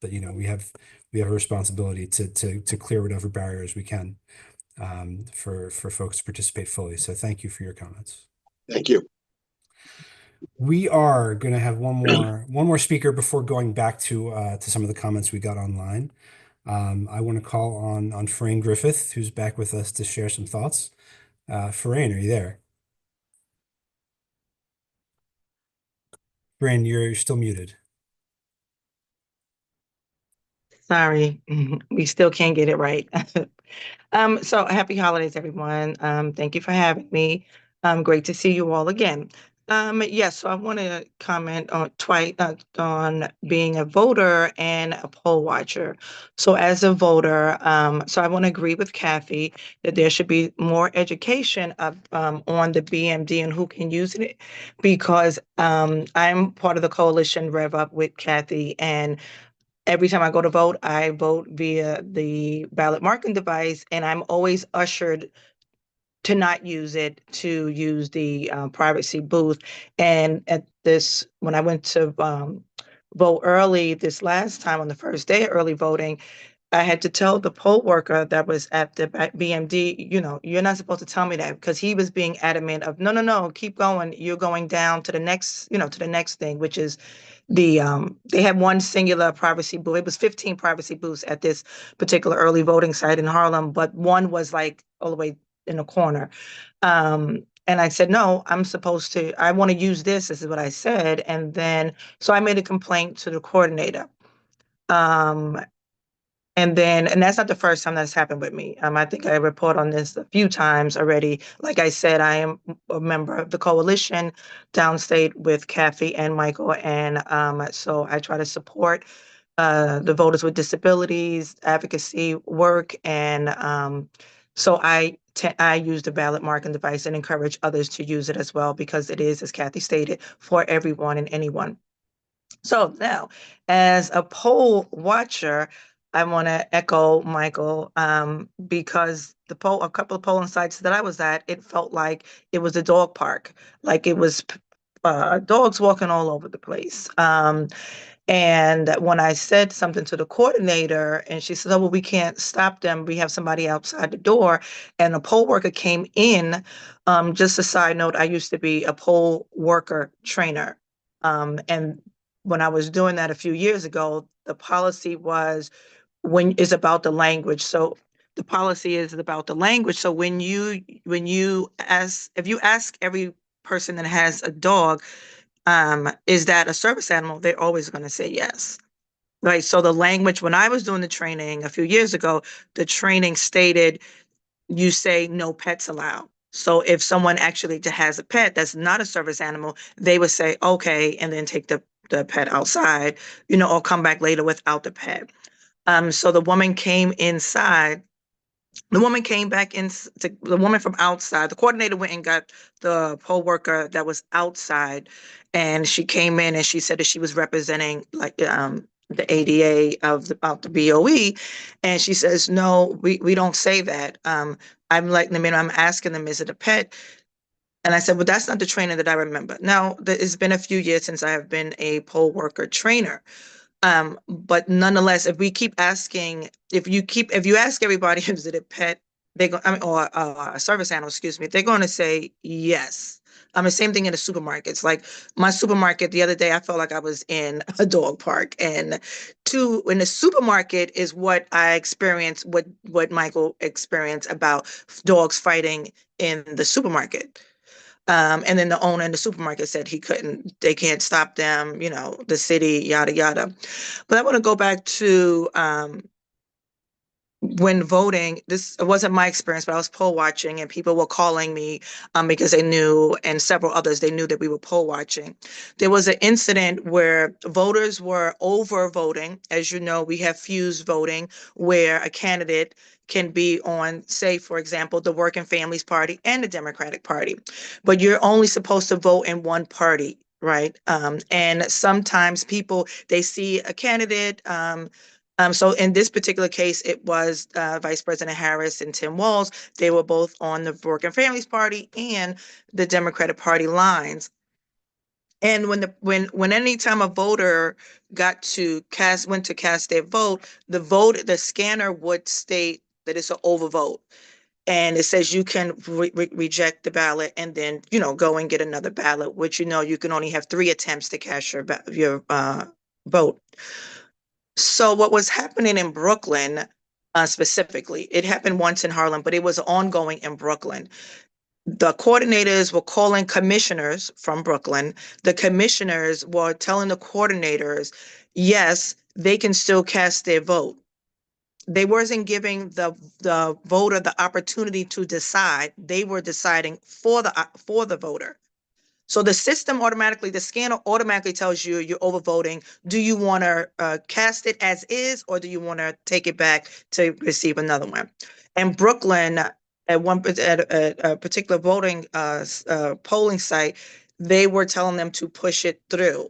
Speaker 1: we have a responsibility to clear whatever barriers we can for folks to participate fully. So thank you for your comments.
Speaker 6: Thank you.
Speaker 1: We are going to have one more speaker before going back to some of the comments we got online. I want to call on Farain Griffith, who's back with us to share some thoughts. Farain, are you there? Farain, you're still muted.
Speaker 7: Sorry, we still can't get it right. So happy holidays, everyone. Thank you for having me. Great to see you all again. Yes, so I want to comment on twice on being a voter and a poll watcher. So as a voter, so I want to agree with Kathy that there should be more education on the BMD and who can use it, because I'm part of the coalition Rev Up with Kathy, and every time I go to vote, I vote via the ballot marking device, and I'm always ushered to not use it, to use the privacy booth. And when I went to vote early this last time on the first day of early voting, I had to tell the poll worker that was at the BMD, you're not supposed to tell me that, because he was being adamant of, no, keep going. You're going down to the next, to the next thing, which is they had one singular privacy booth. It was 15 privacy booths at this particular early voting site in Harlem, but one was like all the way in the corner. And I said, no, I want to use this. This is what I said. And then, so I made a complaint to the coordinator. And that's not the first time that's happened with me. I think I report on this a few times already. Like I said, I am a member of the coalition downstate with Kathy and Michael. And so I try to support the voters with disabilities, advocacy work. And so I use the ballot marking device and encourage others to use it as well, because it is, as Kathy stated, for everyone and anyone. So now, as a poll watcher, I want to echo Michael, because a couple of polling sites that I was at, it felt like it was a dog park, like it was dogs walking all over the place. And when I said something to the coordinator, and she said, oh, well, we can't stop them. We have somebody outside the door. And a poll worker came in. Just a side note, I used to be a poll worker trainer. And when I was doing that a few years ago, the policy is about the language. So the policy is about the language. So if you ask every person that has a dog, is that a service animal? They're always going to say yes. Right. So the language, when I was doing the training a few years ago, the training stated, you say no pets allowed. So if someone actually has a pet that's not a service animal, they would say, okay, and then take the pet outside, or come back later without the pet. So the woman came inside. The woman came back in, the woman from outside. The coordinator went and got the poll worker that was outside, and she came in and she said that she was representing the ADA of the BOE, and she says, no, we don't say that. I'm letting them in. I'm asking them, is it a pet? And I said, well, that's not the trainer that I remember. Now, it's been a few years since I have been a poll worker trainer. But nonetheless, if you ask everybody, is it a pet, or a service animal, excuse me, they're going to say yes. The same thing in the supermarkets. Like my supermarket the other day, I felt like I was in a dog park. And in the supermarket is what I experienced, what Michael experienced about dogs fighting in the supermarket. And then the owner in the supermarket said they can't stop them, the city, yada, yada. But I want to go back to when voting. This wasn't my experience, but I was poll watching and people were calling me because they knew, and several others, they knew that we were poll watching. There was an incident where voters were over voting. As you know, we have fused voting where a candidate can be on, say, for example, the Working Families Party and the Democratic Party, but you're only supposed to vote in one party, right? And sometimes people, they see a candidate, so in this particular case, it was Vice President Harris and Tim Walz. They were both on the Working Families Party and the Democratic Party lines. And when any time a voter went to cast their vote, the scanner would state that it's an overvote. And it says you can reject the ballot and then, go and get another ballot, which, you can only have 3 attempts to cast your vote. So what was happening in Brooklyn, specifically, it happened once in Harlem, but it was ongoing in Brooklyn. The coordinators were calling commissioners from Brooklyn. The commissioners were telling the coordinators, yes, they can still cast their vote. They wasn't giving the voter the opportunity to decide. They were deciding for the voter. So the scanner automatically tells you you're overvoting. Do you want to cast it as is, or do you want to take it back to receive another one? And Brooklyn, at a particular voting polling site, they were telling them to push it through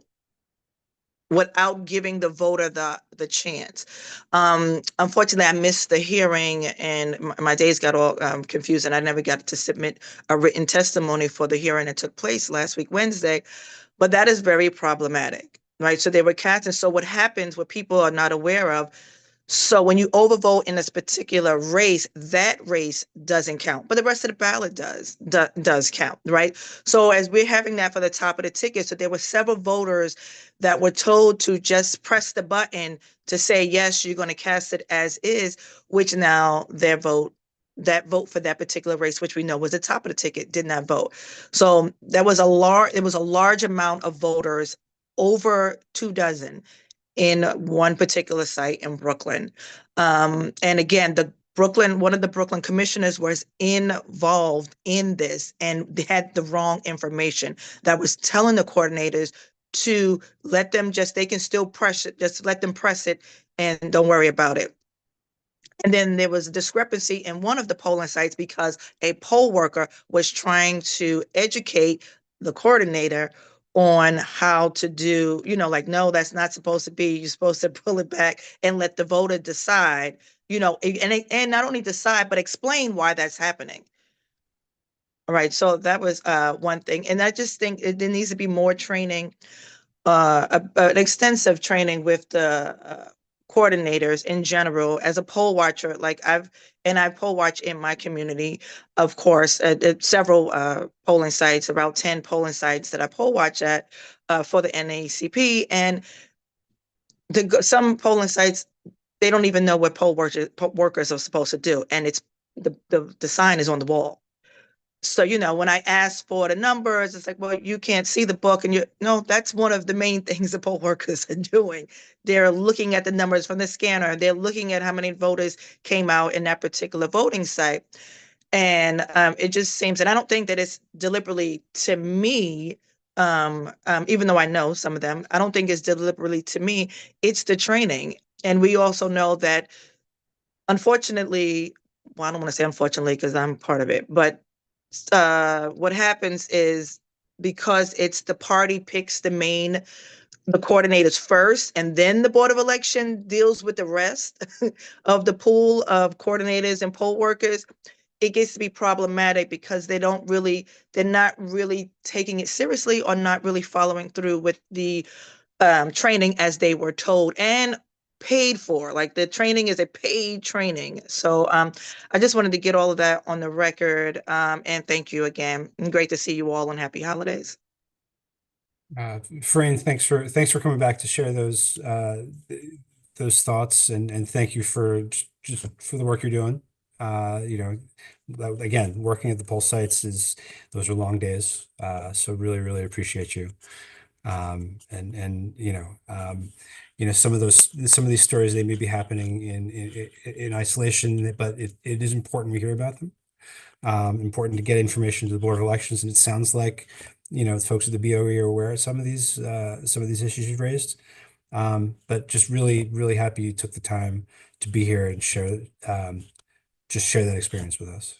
Speaker 7: without giving the voter the chance. Unfortunately, I missed the hearing and my days got all confused, and I never got to submit a written testimony for the hearing that took place last week, Wednesday. But that is very problematic, right? So they were casting. So what happens, what people are not aware of, so when you overvote in this particular race, that race doesn't count, but the rest of the ballot does count, right? So as we're having that for the top of the ticket, so there were several voters that were told to just press the button to say, yes, you're going to cast it as is, which now that vote for that particular race, which we know was the top of the ticket, did not vote. So it was a large amount of voters, over 24 in one particular site in Brooklyn. And again, one of the Brooklyn commissioners was involved in this, and they had the wrong information that was telling the coordinators to let them they can still press it, just let them press it and don't worry about it. And then there was a discrepancy in one of the polling sites because a poll worker was trying to educate the coordinator on how to do, no, that's not supposed to be. You're supposed to pull it back and let the voter decide, and not only decide, but explain why that's happening. All right. So that was one thing. And I just think there needs to be more training, an extensive training with the coordinators in general. As a poll watcher, I poll watch in my community, of course, at several polling sites, about 10 polling sites that I poll watch at for the NAACP. And some polling sites, they don't even know what poll workers are supposed to do. And it's the sign is on the wall. So, when I ask for the numbers, it's like, well, you can't see the book. And no, that's one of the main things the poll workers are doing. They're looking at the numbers from the scanner. They're looking at how many voters came out in that particular voting site. And it just seems, and I don't think that it's deliberately to me, even though I know some of them, I don't think it's deliberately to me. It's the training. And we also know that, unfortunately, well, I don't want to say unfortunately because I'm part of it, but what happens is, because it's the party picks the coordinators first, and then the Board of Election deals with the rest of the pool of coordinators and poll workers, it gets to be problematic because they're not really taking it seriously or not really following through with the training as they were told and paid for. Like, the training is a paid training. So I just wanted to get all of that on the record. And thank you again. And great to see you all, and happy holidays.
Speaker 1: Fran, thanks for coming back to share those thoughts, and thank you for the work you're doing. Again, working at the poll sites those are long days. So really, really appreciate you. And some of these stories, they may be happening in isolation, but it is important we hear about them. Important to get information to the Board of Elections, and it sounds like, folks at the BOE are aware of some of these issues you've raised. But just really, really happy you took the time to be here and share that experience with us.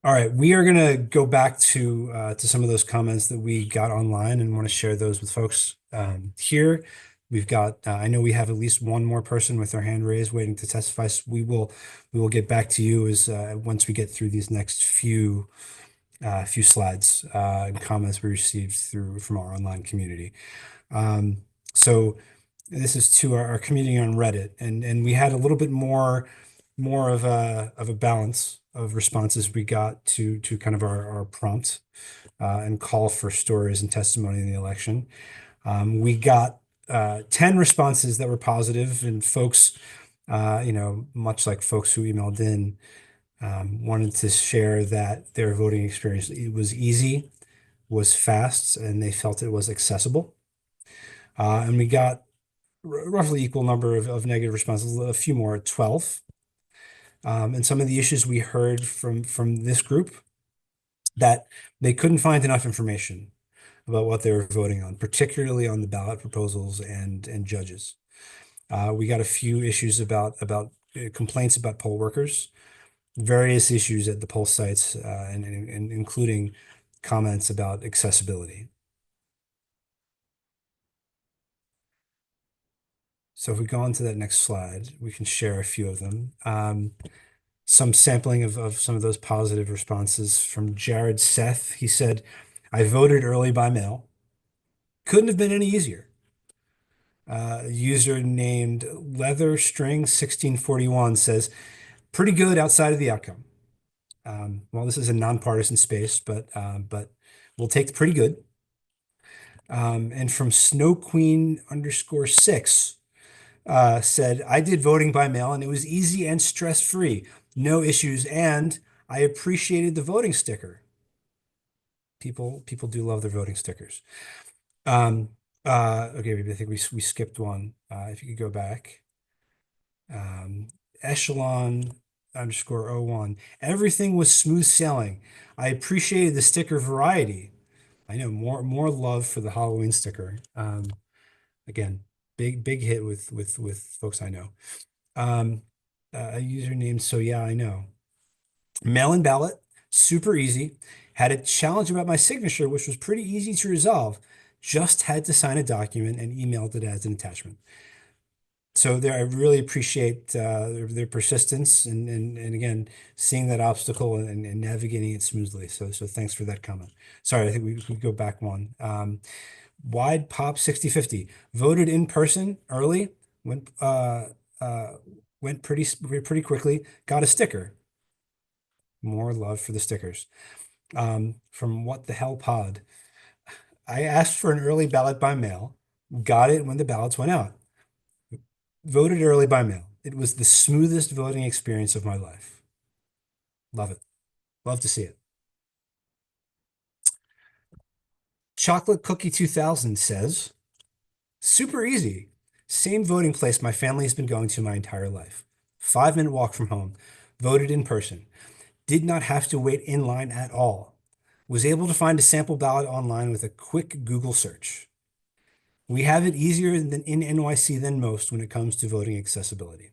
Speaker 1: All right, we are gonna go back to some of those comments that we got online and want to share those with folks here. We've got I know we have at least one more person with their hand raised waiting to testify. So we will get back to you as once we get through these next few slides and comments we received from our online community. So this is to our community on Reddit, and we had a little bit more of a balance of responses we got to kind of our prompt and call for stories and testimony in the election. We got 10 responses that were positive, and folks, much like folks who emailed in, wanted to share that their voting experience, it was easy, was fast, and they felt it was accessible. And we got roughly equal number of negative responses, a few more, 12. And some of the issues we heard from this group, that they couldn't find enough information about what they were voting on, particularly on the ballot proposals and judges. We got a few issues about complaints about poll workers, various issues at the poll sites, and including comments about accessibility. So if we go on to that next slide, we can share a few of them. Some sampling of some of those positive responses from Jared Seth. He said, "I voted early by mail. Couldn't have been any easier." User named Leatherstring1641 says, "Pretty good outside of the outcome." Well, this is a nonpartisan space, but we'll take the pretty good. And from Snow Queen _6 said, "I did voting by mail and it was easy and stress-free, no issues, and I appreciated the voting sticker." People do love their voting stickers. Okay, I think we skipped one. If you could go back. Echelon _01. "Everything was smooth sailing. I appreciated the sticker variety." I know more love for the Halloween sticker. Again, big hit with folks I know. A user named So Yeah, I Know. "Mail-in ballot, super easy. Had a challenge about my signature, which was pretty easy to resolve. Just had to sign a document and emailed it as an attachment." So there, I really appreciate their persistence and again, seeing that obstacle and navigating it smoothly. So thanks for that comment. Sorry, I think we go back one. Wide Pop 6050 voted in person early, went pretty quickly, got a sticker. More love for the stickers. From What the Hell Pod, "I asked for an early ballot by mail, got it when the ballots went out. Voted early by mail. It was the smoothest voting experience of my life." Love it. Love to see it. Chocolate Cookie 2000 says, "Super easy. Same voting place my family has been going to my entire life. 5-minute walk from home. Voted in person. Did not have to wait in line at all. Was able to find a sample ballot online with a quick Google search. We have it easier than in NYC than most when it comes to voting accessibility."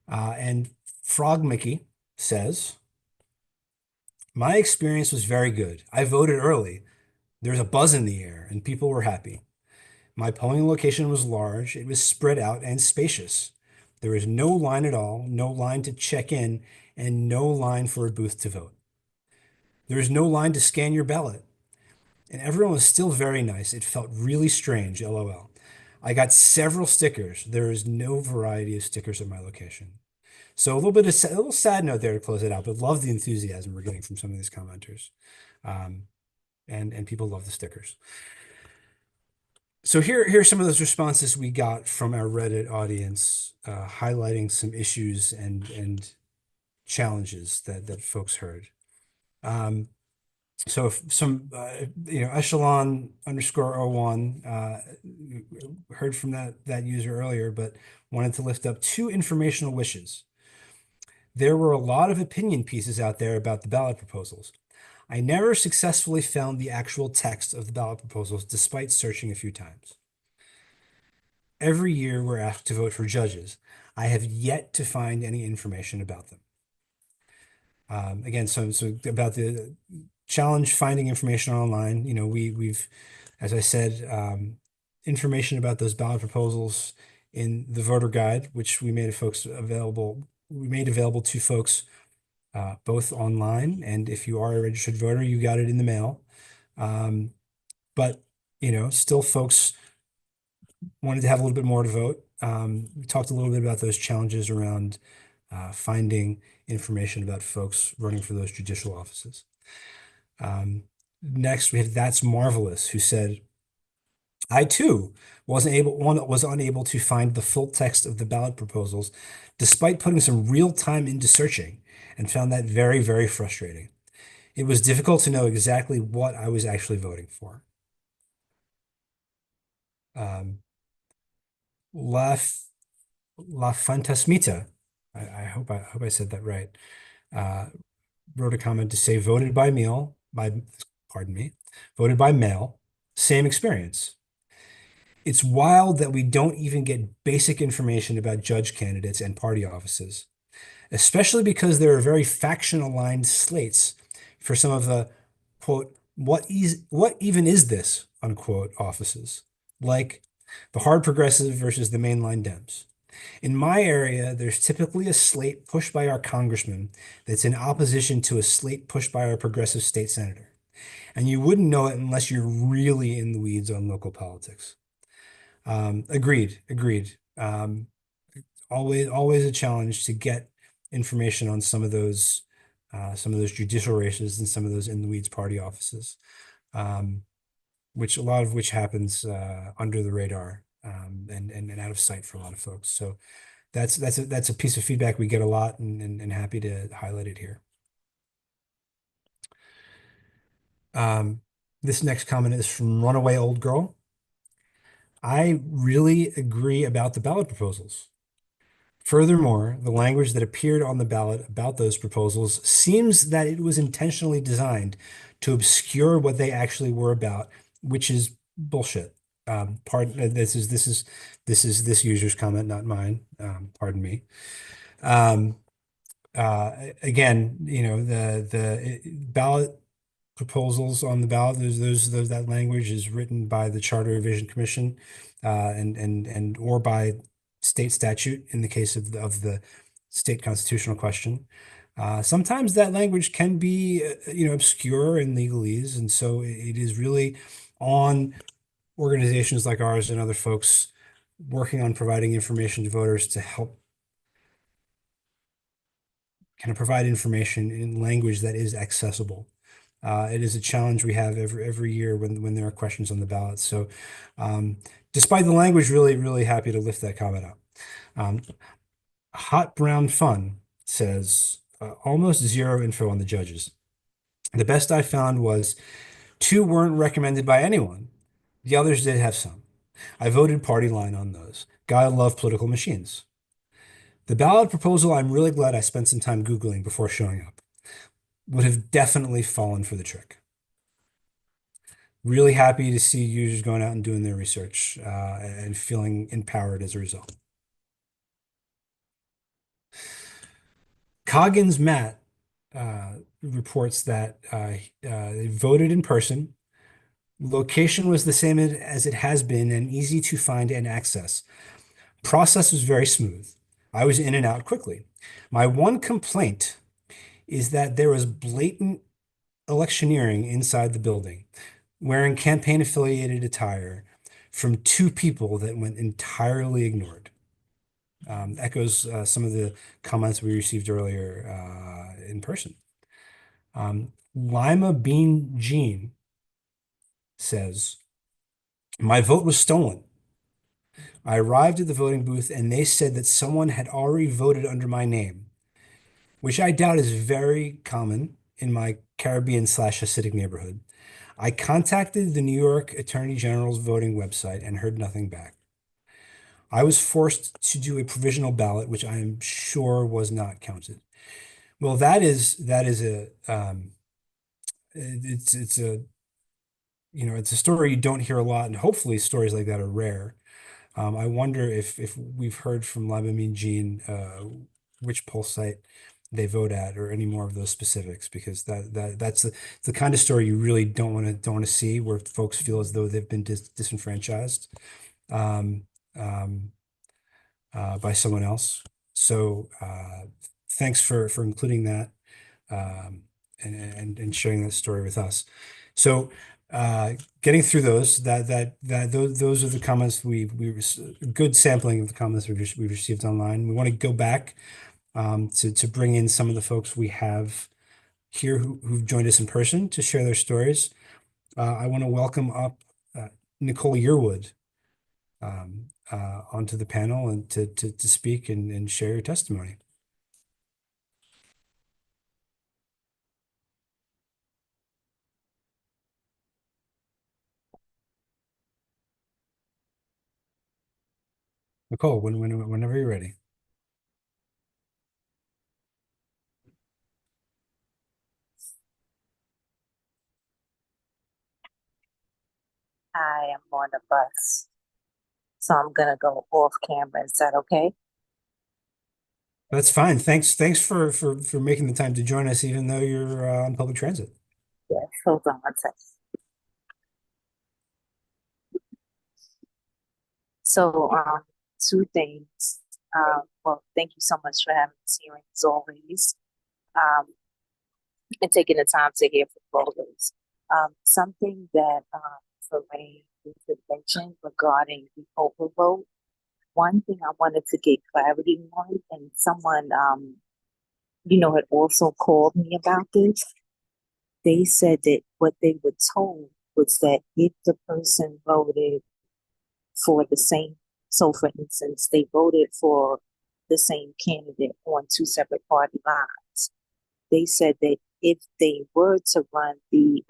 Speaker 1: And Frog Mickey says, "My experience was very good. I voted early. There's a buzz in the air and people were happy. My polling location was large. It was spread out and spacious. There was no line at all, no line to check in, and no line for a booth to vote. There was no line to scan your ballot. And everyone was still very nice. It felt really strange, LOL. I got several stickers. There is no variety of stickers at my location." So a little sad note there to close it out, but love the enthusiasm we're getting from some of these commenters. And people love the stickers. So here are some of those responses we got from our Reddit audience, highlighting some issues and challenges that folks heard. So if some, echelon underscore oh 01 heard from that user earlier, but wanted to lift up two informational wishes. There were a lot of opinion pieces out there about the ballot proposals. I never successfully found the actual text of the ballot proposals despite searching a few times. Every year we're asked to vote for judges. I have yet to find any information about them. Again, so about the challenge finding information online, we've, as I said, information about those ballot proposals in the voter guide, which we made available to folks both online, and if you are a registered voter, you got it in the mail. But still folks wanted to have a little bit more to vote. We talked a little bit about those challenges around finding information about folks running for those judicial offices. Next, we have That's Marvelous, who said, I too was unable to find the full text of the ballot proposals, despite putting some real time into searching, and found that very, very frustrating. It was difficult to know exactly what I was actually voting for. La Fantasmita, I hope I said that right, wrote a comment to say voted by mail, voted by mail, same experience. It's wild that we don't even get basic information about judge candidates and party offices, especially because there are very faction-aligned slates for some of the, quote, what even is this, unquote, offices, like the hard progressive versus the mainline Dems. In my area, there's typically a slate pushed by our congressman that's in opposition to a slate pushed by our progressive state senator. And you wouldn't know it unless you're really in the weeds on local politics. Agreed. Always a challenge to get information on some of those judicial races and some of those in the weeds party offices, which a lot of which happens under the radar and out of sight for a lot of folks. So that's a piece of feedback we get a lot, and happy to highlight it here. This next comment is from Runaway Old Girl. I really agree about the ballot proposals. Furthermore, the language that appeared on the ballot about those proposals seems that it was intentionally designed to obscure what they actually were about, which is bullshit. This is this user's comment, not mine. Pardon me. Again, the ballot proposals on the ballot, that language is written by the Charter Revision Commission, and or by state statute in the case of the state constitutional question. Sometimes that language can be, obscure in legalese, and so it is really on organizations like ours and other folks working on providing information to voters to help kind of provide information in language that is accessible. It is a challenge we have every year when there are questions on the ballot. So despite the language, really happy to lift that comment up. Hot Brown Fun says, almost zero info on the judges. The best I found was 2 weren't recommended by anyone. The others did have some. I voted party line on those. Gotta love political machines. The ballot proposal, I'm really glad I spent some time Googling before showing up. Would have definitely fallen for the trick. Really happy to see users going out and doing their research and feeling empowered as a result. Coggins Matt reports that they voted in person. Location was the same as it has been and easy to find and access. Process was very smooth. I was in and out quickly. My one complaint is that there was blatant electioneering inside the building, wearing campaign affiliated attire from 2 people that went entirely ignored. Echoes some of the comments we received earlier in person. Lima Bean Jean says, My vote was stolen. I arrived at the voting booth and they said that someone had already voted under my name, which I doubt is very common in my Caribbean/Hasidic neighborhood. I contacted the New York Attorney General's voting website and heard nothing back. I was forced to do a provisional ballot, which I am sure was not counted. Well, that is a it's a it's a story you don't hear a lot, and hopefully stories like that are rare. I wonder if we've heard from Labamine Jean which poll site they vote at or any more of those specifics, because that's the kind of story you really don't want to see, where folks feel as though they've been disenfranchised um, um, by someone else. So thanks for including that and sharing that story with us. So getting through those are the comments good sampling of the comments we've received online. We want to go back to bring in some of the folks we have here who've joined us in person to share their stories. I want to welcome up Nicole Yearwood onto the panel and to speak and share your testimony. Nicole, whenever you're ready.
Speaker 8: I am on a bus, so I'm gonna go off camera. Is that okay?
Speaker 1: That's fine. Thanks for making the time to join us, even though you're on public transit.
Speaker 8: Yes, hold on one second. So, two things. Well, thank you so much for having us here as always. And taking the time to hear from voters. Something that Lorraine mentioned regarding the overvote. One thing I wanted to get clarity on, and someone had also called me about this. They said that what they were told was that if the person voted for the same, so for instance, they voted for the same candidate on two separate party lines, they said that if they were to run the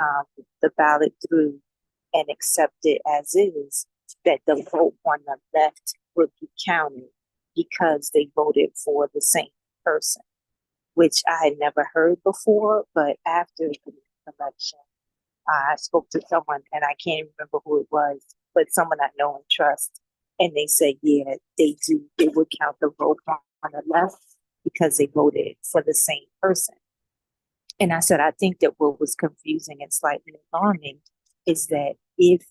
Speaker 8: ballot through and accept it as is, that the vote on the left would be counted because they voted for the same person, which I had never heard before. But after the election, I spoke to someone, and I can't remember who it was, but someone I know and trust, and they said, yeah, they do. They would count the vote on the left because they voted for the same person. And I said, I think that what was confusing and slightly alarming is that if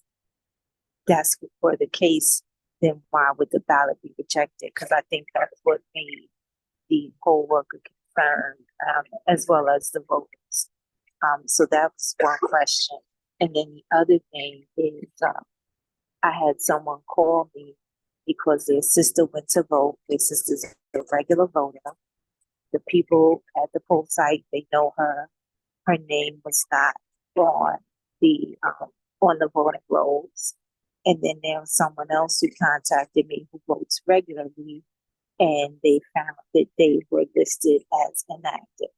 Speaker 8: that's for the case, then why would the ballot be rejected? Because I think that's what made the poll worker concerned, as well as the voters. So that was one question. And then the other thing is, I had someone call me because their sister went to vote. Their sister's a regular voter. The people at the poll site, they know her. Her name was not on the voting rolls. And then there was someone else who contacted me who votes regularly, and they found that they were listed as inactive.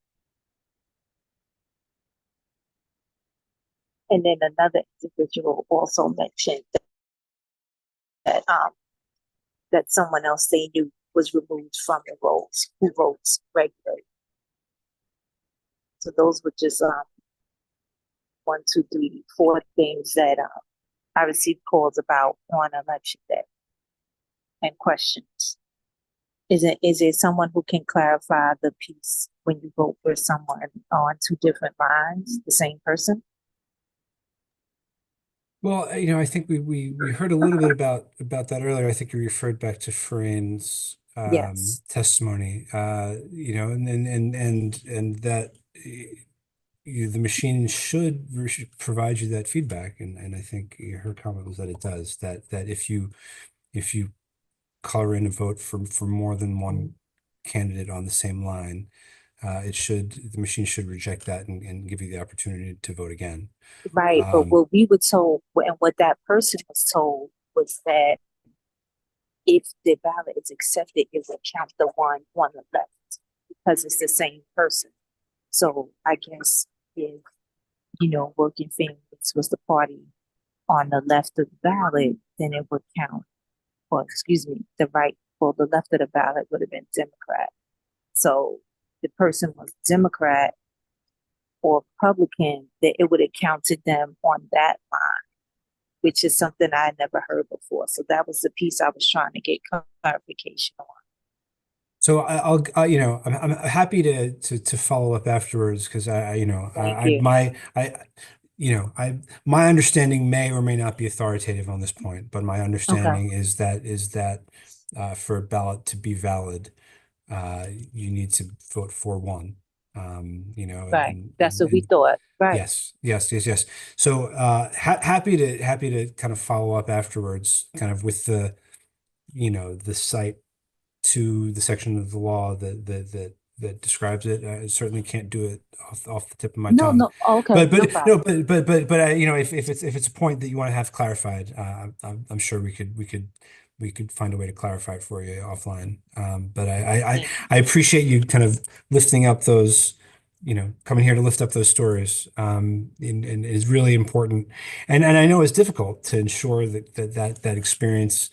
Speaker 8: And then another individual also mentioned that someone else they knew was removed from the rolls who votes regularly. So those were just 1, 2, 3, 4 things that I received calls about on election day and questions. Is there someone who can clarify the piece when you vote for someone on 2 different lines, the same person?
Speaker 1: Well, I think we heard a little bit about that earlier. I think you referred back to Farine's
Speaker 8: Yes.
Speaker 1: testimony, and that the machine should provide you that feedback, and I think her comment was that it does, that if you color in a vote for more than one candidate on the same line, the machine should reject that and give you the opportunity to vote again.
Speaker 8: Right, but
Speaker 1: Um,
Speaker 8: what we were told, and what that person was told was that if the ballot is accepted, it will count the one on the left because it's the same person. So I guess if, Working Families was the party on the left of the ballot, then it would count, or excuse me, the left of the ballot would have been Democrat. So the person was Democrat or Republican, that it would have counted them on that line, which is something I had never heard before. So that was the piece I was trying to get clarification on.
Speaker 1: So I'm happy to follow up afterwards because
Speaker 8: Thank you.
Speaker 1: my understanding may or may not be authoritative on this point, but my
Speaker 8: Okay,
Speaker 1: understanding is that for a ballot to be valid, you need to vote for one.
Speaker 8: right. That's what we thought. Right.
Speaker 1: Yes. So happy to kind of follow up afterwards, kind of with the site to the section of the law that describes it. I certainly can't do it off the tip of my
Speaker 8: No,
Speaker 1: tongue.
Speaker 8: no. Okay,
Speaker 1: But
Speaker 8: no
Speaker 1: but
Speaker 8: problem.
Speaker 1: no, but if it's a point that you want to have clarified, I'm sure we could find a way to clarify it for you offline. But
Speaker 8: Thank you.
Speaker 1: I appreciate you kind of lifting up those, coming here to lift up those stories. And it is really important. And I know it's difficult to ensure that experience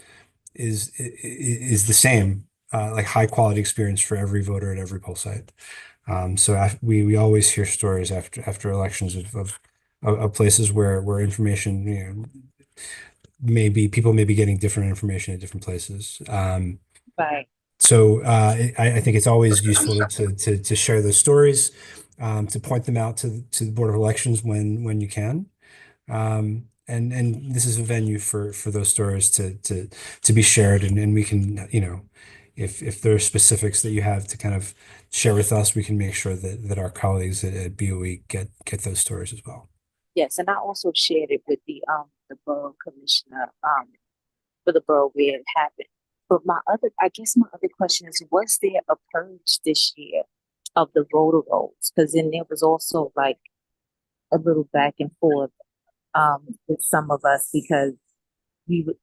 Speaker 1: is the same, like high quality experience for every voter at every poll site. So we always hear stories after elections of places where information, people may be getting different information at different places.
Speaker 8: Right.
Speaker 1: So I think it's always useful to share those stories, to point them out to the Board of Elections when you can. And this is a venue for those stories to be shared, and we can, if there are specifics that you have to kind of share with us, we can make sure that our colleagues at BOE get those stories as well.
Speaker 8: Yes, and I also shared it with the borough commissioner for the borough where it happened. But I guess my other question is, was there a purge this year of the voter rolls? Because then there was also like a little back and forth with some of us because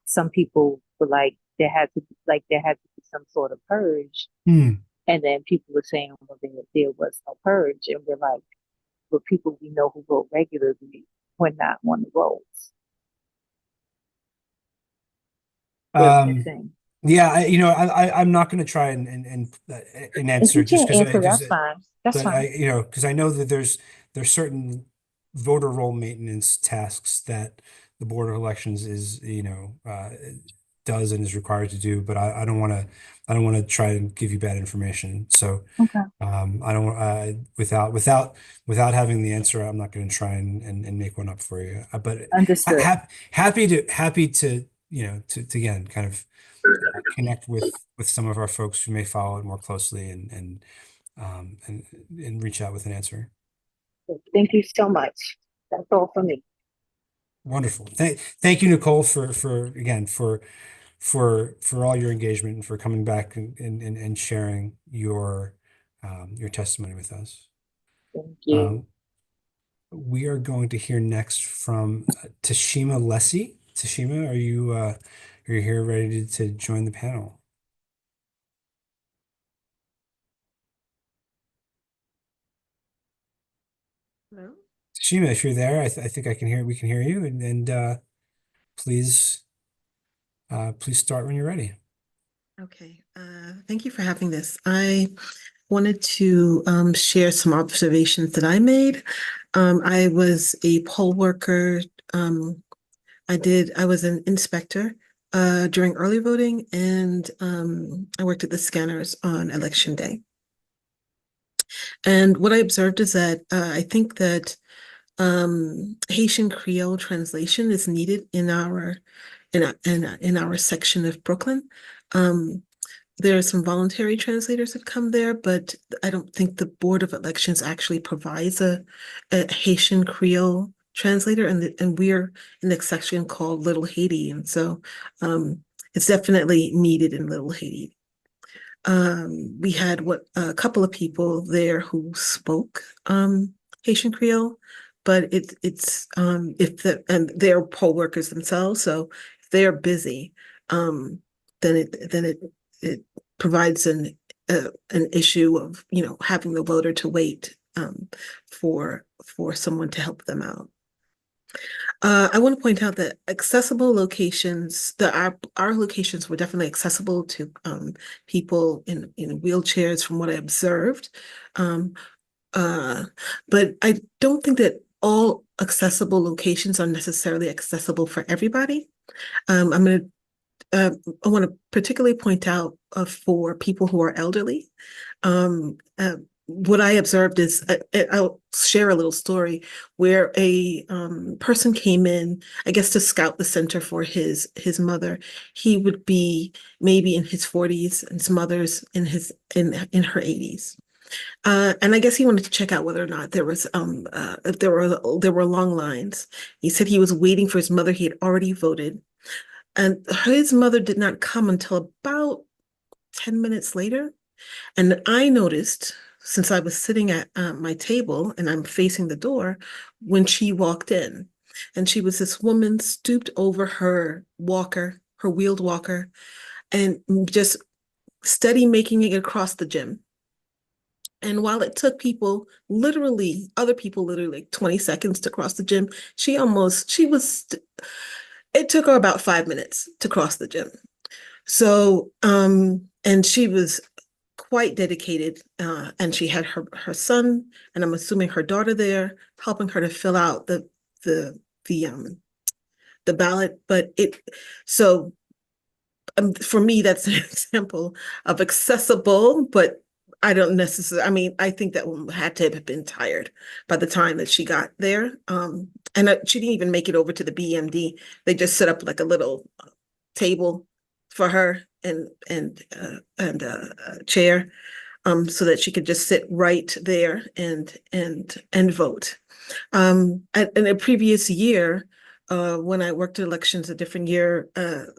Speaker 8: some people were like there had to be some sort of purge,
Speaker 1: Hmm.
Speaker 8: and then people were saying, well, there was no purge, and we're like, but people we know who vote regularly were not on the rolls. That's the thing.
Speaker 1: Yeah, I'm not going to try and
Speaker 8: If
Speaker 1: answer
Speaker 8: you
Speaker 1: just
Speaker 8: can't answer,
Speaker 1: because
Speaker 8: that's fine. That's
Speaker 1: but
Speaker 8: fine.
Speaker 1: because I know that there's certain voter roll maintenance tasks that the Board of Elections is, does and is required to do, but I don't want to try and give you bad information. So
Speaker 8: Okay.
Speaker 1: I don't without having the answer, I'm not going to try and make one up for you. But
Speaker 8: Understood.
Speaker 1: happy to to again kind of connect with some of our folks who may follow it more closely and reach out with an answer.
Speaker 8: Thank you so much. That's all for me.
Speaker 1: Wonderful. Thank you, Nicole, again for all your engagement and for coming back and sharing your testimony with us.
Speaker 8: Thank you.
Speaker 1: We are going to hear next from Tashima Lessie. Tashima, are you here ready to join the panel?
Speaker 9: Hello?
Speaker 1: Tashima, if you're there, I think we can hear you, and please start when you're ready.
Speaker 9: Okay, thank you for having this. I wanted to share some observations that I made. I was a poll worker. I was an inspector during early voting, and I worked at the scanners on election day. And what I observed is that I think that Haitian Creole translation is needed in our section of Brooklyn. There are some voluntary translators that come there, but I don't think the Board of Elections actually provides a Haitian Creole translator, and we're in the section called Little Haiti, and so it's definitely needed in Little Haiti. We had a couple of people there who spoke Haitian Creole, but it's and they're poll workers themselves, so if they're busy, then it provides an issue of, you know, having the voter to wait for someone to help them out. I want to point out that accessible locations, our locations were definitely accessible to people in wheelchairs from what I observed. But I don't think that all accessible locations are necessarily accessible for everybody. I want to particularly point out for people who are elderly. What I observed is, I'll share a little story where a person came in, I guess, to scout the center for his mother. He would be maybe in his 40s, and his mother's in her 80s. And I guess he wanted to check out whether or not there was if there were long lines. He said he was waiting for his mother. He had already voted, and his mother did not come until about 10 minutes later. And I noticed, since I was sitting at my table and I'm facing the door, when she walked in, and she was this woman stooped over her walker, her wheeled walker, and just steady making it across the gym. And while it took other people literally like 20 seconds to cross the gym, it took her about 5 minutes to cross the gym. So, and she was quite dedicated, and she had her son, and I'm assuming her daughter there, helping her to fill out the ballot. But for me, that's an example of accessible, but I don't necessarily, I mean, I think that woman had to have been tired by the time that she got there. And she didn't even make it over to the BMD. They just set up like a little table for her and a chair, so that she could just sit right there and vote. In a previous year, when I worked elections a different year,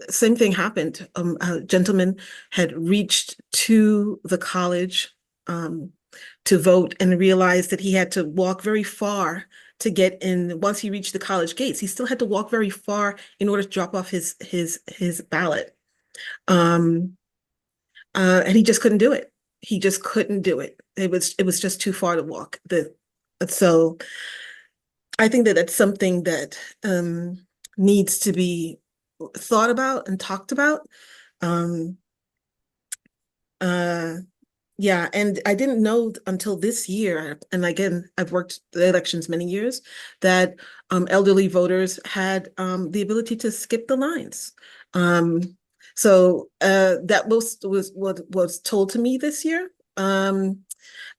Speaker 9: same thing happened. A gentleman had reached to the college to vote and realized that he had to walk very far to get in. Once he reached the college gates, he still had to walk very far in order to drop off his ballot. And he just couldn't do it. He just couldn't do it. It was just too far to walk. So I think that that's something that needs to be thought about and talked about. Yeah, and I didn't know until this year, and again, I've worked the elections many years, that elderly voters had the ability to skip the lines. So that was told to me this year. And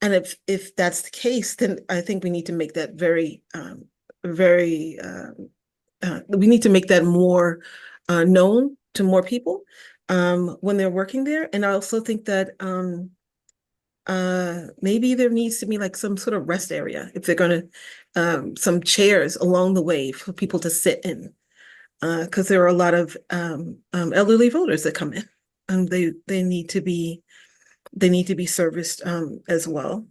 Speaker 9: if that's the case, then I think we need to make that we need to make that more known to more people when they're working there. And I also think that maybe there needs to be like some sort of rest area, if they're going to some chairs along the way for people to sit in, because there are a lot of elderly voters that come in, and they need to be serviced as well.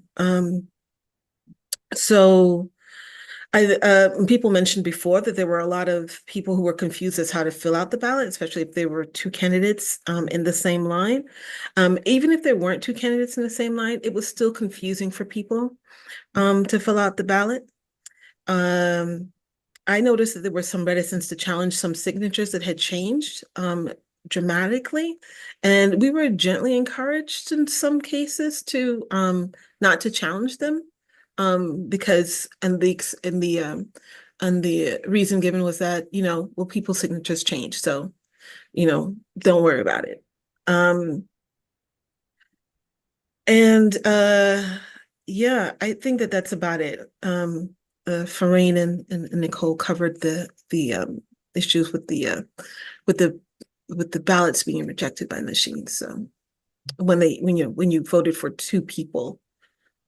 Speaker 9: So people mentioned before that there were a lot of people who were confused as how to fill out the ballot, especially if there were two candidates in the same line. Even if there weren't two candidates in the same line, it was still confusing for people to fill out the ballot. I noticed that there was some reticence to challenge some signatures that had changed dramatically, and we were gently encouraged in some cases to not to challenge them. Because the reason given was that, well, people's signatures change, so don't worry about it. Yeah, I think that that's about it. Farine and Nicole covered the issues with the ballots being rejected by machines. So when you voted for two people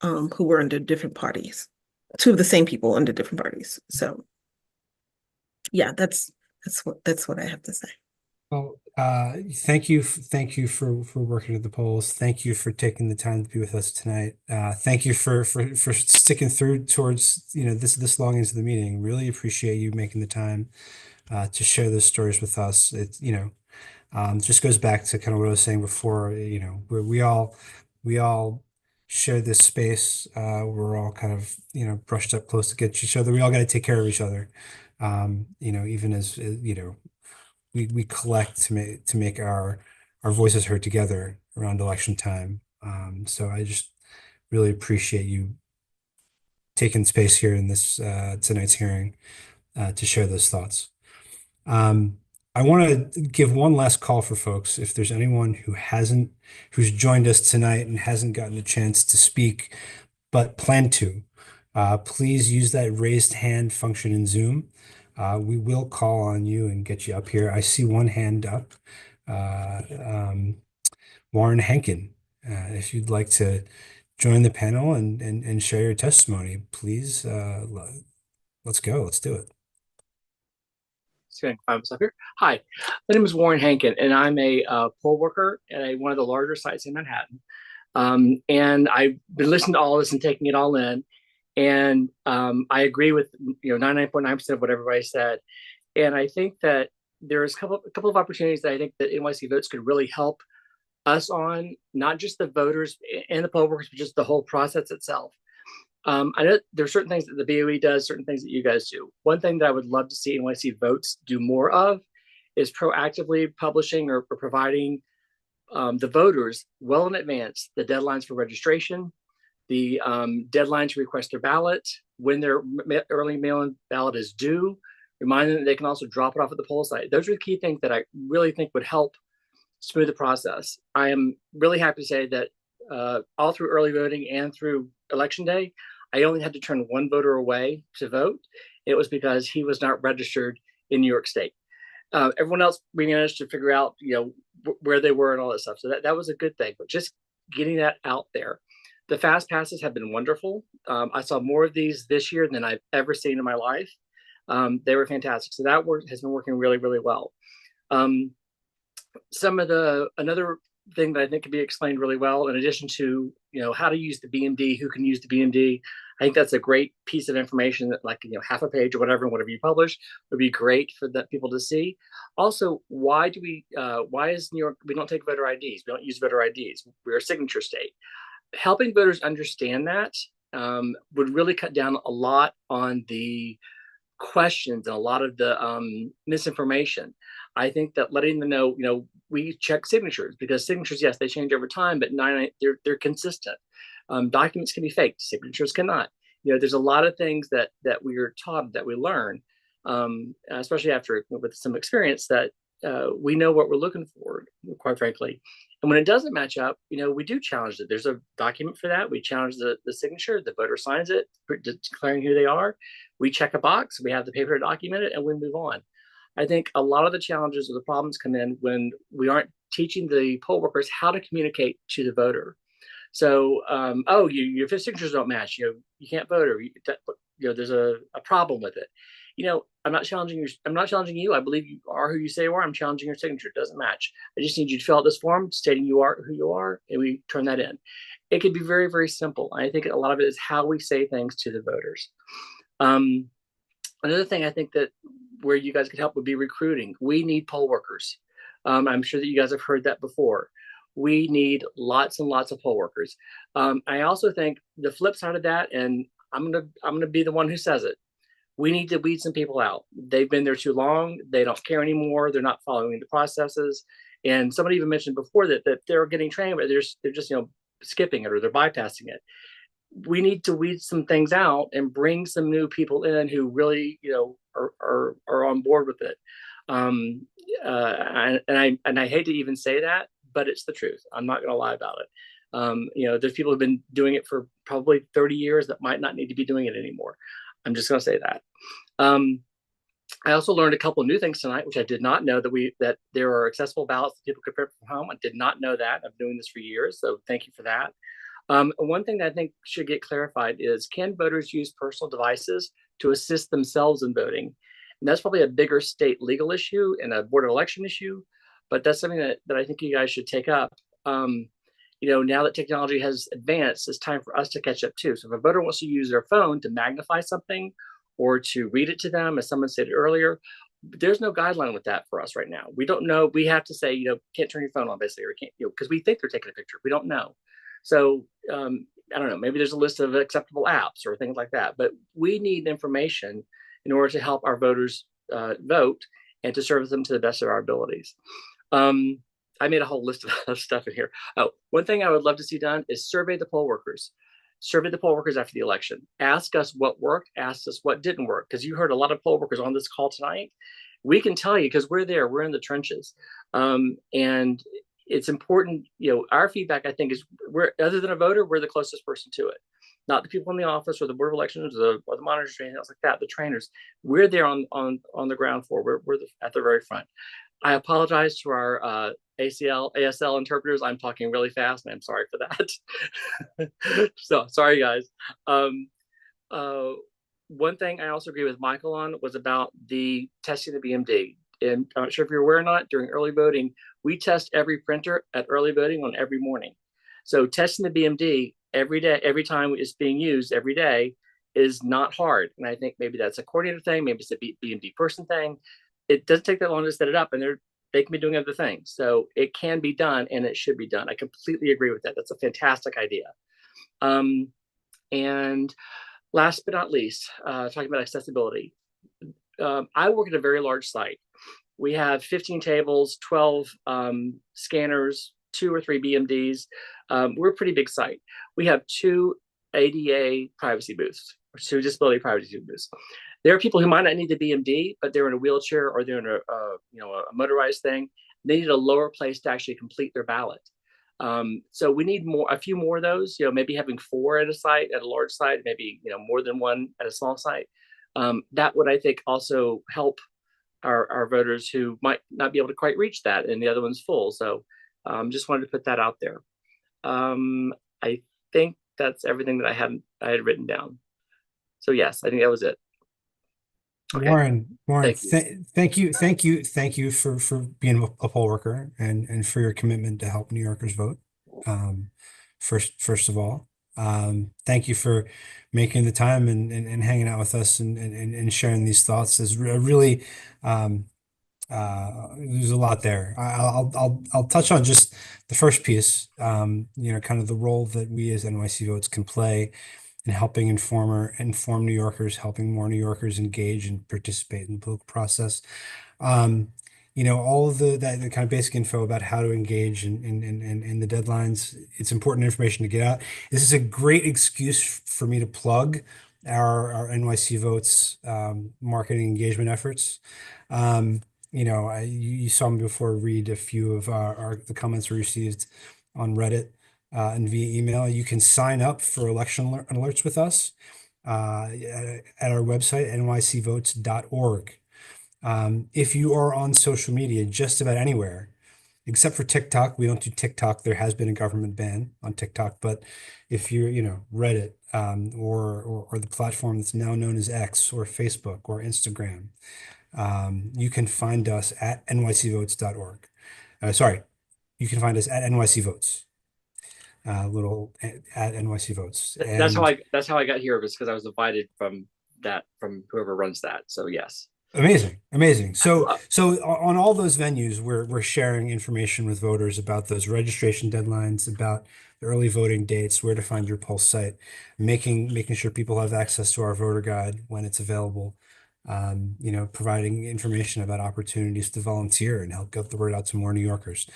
Speaker 9: who were under different parties, two of the same people under different parties. So yeah, that's what I have to say.
Speaker 1: Well, Thank you, thank you for working at the polls. Thank you for taking the time to be with us tonight. Thank you for sticking through towards, this long into the meeting. Really appreciate you making the time to share those stories with us. Just goes back to kind of what I was saying before, where we all share this space. We're all kind of, brushed up close to get each other. We all got to take care of each other. Even as, we collect to make our voices heard together around election time. So I just really appreciate you taking space here in this tonight's hearing to share those thoughts. I want to give one last call for folks. If there's anyone who's joined us tonight and hasn't gotten a chance to speak, but plan to, please use that raised hand function in Zoom. We will call on you and get you up here. I see one hand up. Warren Henkin, if you'd like to join the panel and share your testimony, please, let's go. Let's do it.
Speaker 10: Going to find myself here. Hi, my name is Warren Henkin, and I'm a poll worker at one of the larger sites in Manhattan. And I've been listening to all this and taking it all in. And I agree with 99.9% of what everybody said. And I think that there's a couple of opportunities that I think that NYC Votes could really help us on, not just the voters and the poll workers, but just the whole process itself. I know there are certain things that the BOE does, certain things that you guys do. One thing that I would love to see NYC Votes do more of is proactively publishing or providing the voters well in advance the deadlines for registration, the deadline to request their ballot, when their early mail-in ballot is due, remind them that they can also drop it off at the poll site. Those are the key things that I really think would help smooth the process. I am really happy to say that all through early voting and through election day, I only had to turn one voter away to vote. It was because he was not registered in New York State. Everyone else, we managed to figure out, where they were and all that stuff. So that was a good thing, but just getting that out there. The fast passes have been wonderful. I saw more of these this year than I've ever seen in my life. They were fantastic. So that has been working really, really well. Another thing that I think can be explained really well, in addition to, how to use the BMD, who can use the BMD. I think that's a great piece of information that, like, half a page or whatever you publish would be great for the people to see. Also, why is New York, we don't take voter IDs. We don't use voter IDs. We're a signature state. Helping voters understand that would really cut down a lot on the questions and a lot of the misinformation. I think that letting them know, we check signatures, because signatures, yes, they change over time, but they're consistent. Documents can be faked, signatures cannot. There's a lot of things that we are taught, that we learn, especially with some experience, that we know what we're looking for, quite frankly. And when it doesn't match up, we do challenge it. There's a document for that. We challenge the signature, the voter signs it, declaring who they are. We check a box, we have the paper to document it, and we move on. I think a lot of the challenges or the problems come in when we aren't teaching the poll workers how to communicate to the voter. So, your signatures don't match, you can't vote, or there's a problem with it. I'm not challenging you. I believe you are who you say you are. I'm challenging your signature. It doesn't match. I just need you to fill out this form stating you are who you are, and we turn that in. It could be very, very simple. I think a lot of it is how we say things to the voters. Another thing I think that where you guys could help would be recruiting. We need poll workers. I'm sure that you guys have heard that before. We need lots and lots of poll workers. I also think the flip side of that, and I'm gonna be the one who says it, we need to weed some people out. They've been there too long. They don't care anymore. They're not following the processes. And somebody even mentioned before that they're getting trained, but they're just skipping it, or they're bypassing it. We need to weed some things out and bring some new people in who really are on board with it. And I hate to even say that, but it's the truth. I'm not going to lie about it. There's people who've been doing it for probably 30 years that might not need to be doing it anymore. I'm just going to say that. I also learned a couple of new things tonight, which I did not know, that there are accessible ballots that people could print from home. I did not know that. I've been doing this for years, so thank you for that. One thing that I think should get clarified is, can voters use personal devices to assist themselves in voting? And that's probably a bigger state legal issue and a board of election issue. but that's something that I think you guys should take up. Now that technology has advanced, it's time for us to catch up too. So if a voter wants to use their phone to magnify something or to read it to them, as someone said earlier, there's no guideline with that for us right now. We don't know. We have to say, can't turn your phone on, basically, or can't, because we think they're taking a picture. We don't know. So I don't know, maybe there's a list of acceptable apps or things like that, but we need information in order to help our voters vote and to serve them to the best of our abilities. I made a whole list of stuff in here. Oh, one thing I would love to see done is survey the poll workers. Survey the poll workers after the election. Ask us what worked, ask us what didn't work, because you heard a lot of poll workers on this call tonight. We can tell you because we're there, we're in the trenches. And it's important, our feedback, I think, is we're, other than a voter, we're the closest person to it. Not the people in the office or the Board of Elections or the monitors or anything else like that, the trainers. We're there on the ground floor. We're at the very front. I apologize to our ASL interpreters. I'm talking really fast and I'm sorry for that. So sorry, guys. One thing I also agree with Michael on was about the testing the BMD. And I'm not sure if you're aware or not, during early voting, we test every printer at early voting on every morning. So testing the BMD every day, every time it's being used every day is not hard. And I think maybe that's a coordinator thing, maybe it's a BMD person thing. It doesn't take that long to set it up, and they can be doing other things. So it can be done and it should be done. I completely agree with that. That's a fantastic idea. And last but not least, talking about accessibility. I work at a very large site. We have 15 tables, 12 scanners, 2 or 3 BMDs. We're a pretty big site. We have 2 ADA privacy booths, or 2 disability privacy booths. There are people who might not need the BMD, but they're in a wheelchair or they're in a motorized thing. They need a lower place to actually complete their ballot. So we need a few more of those. Maybe having 4 at a site, at a large site, maybe more than 1 at a small site. That would, I think, also help our voters who might not be able to quite reach that, and the other one's full. So just wanted to put that out there. I think that's everything that I had written down. So yes, I think that was it. Okay.
Speaker 1: Warren,
Speaker 10: Thank you.
Speaker 1: thank you for being a poll worker and for your commitment to help New Yorkers vote. First of all, thank you for making the time and hanging out with us and sharing these thoughts. There's really there's a lot there. I'll touch on just the first piece. Kind of the role that we as NYC Votes can play in helping inform New Yorkers, helping more New Yorkers engage and participate in the political process. All of the kind of basic info about how to engage in the deadlines. It's important information to get out. This is a great excuse for me to plug our NYC Votes marketing engagement efforts. You saw me before read a few of the comments we received on Reddit and via email. You can sign up for election alerts with us at our website, nycvotes.org. If you are on social media, just about anywhere, except for TikTok, we don't do TikTok. There has been a government ban on TikTok, but if you're, Reddit or the platform that's now known as X or Facebook or Instagram, you can find us at nycvotes.org. You can find us at NYC Votes. At NYC Votes.
Speaker 10: That's how I got here, was because I was invited from whoever runs that. So yes.
Speaker 1: Amazing. So on all those venues, we're sharing information with voters about those registration deadlines, about the early voting dates, where to find your pulse site, making sure people have access to our voter guide when it's available. Providing information about opportunities to volunteer and help get the word out to more New Yorkers.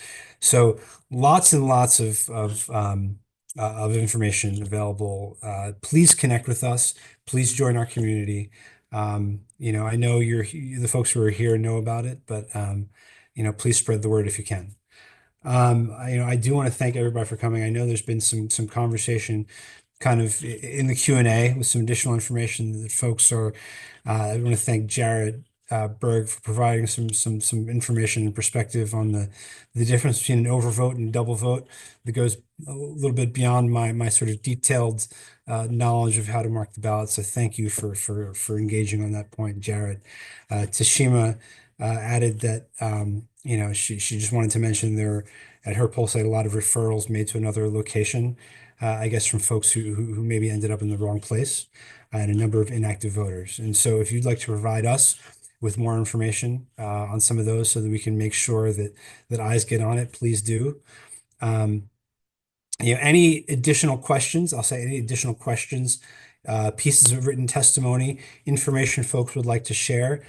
Speaker 1: So lots and lots of information available. Please connect with us. Please join our community. I know the folks who are here know about it, but please spread the word if you can. I do want to thank everybody for coming. I know there's been some conversation kind of in the Q&A with some additional information that folks are. I want to thank Jared Berg for providing some information and perspective on the difference between an overvote and a double vote that goes a little bit beyond my sort of detailed knowledge of how to mark the ballot. So thank you for engaging on that point, Jared. Tashima added that she just wanted to mention there at her poll site, a lot of referrals made to another location, I guess from folks who maybe ended up in the wrong place, and a number of inactive voters. And so if you'd like to provide us with more information on some of those so that we can make sure that eyes get on it, please do. Any additional questions, I'll say any additional questions, pieces of written testimony, information folks would like to share,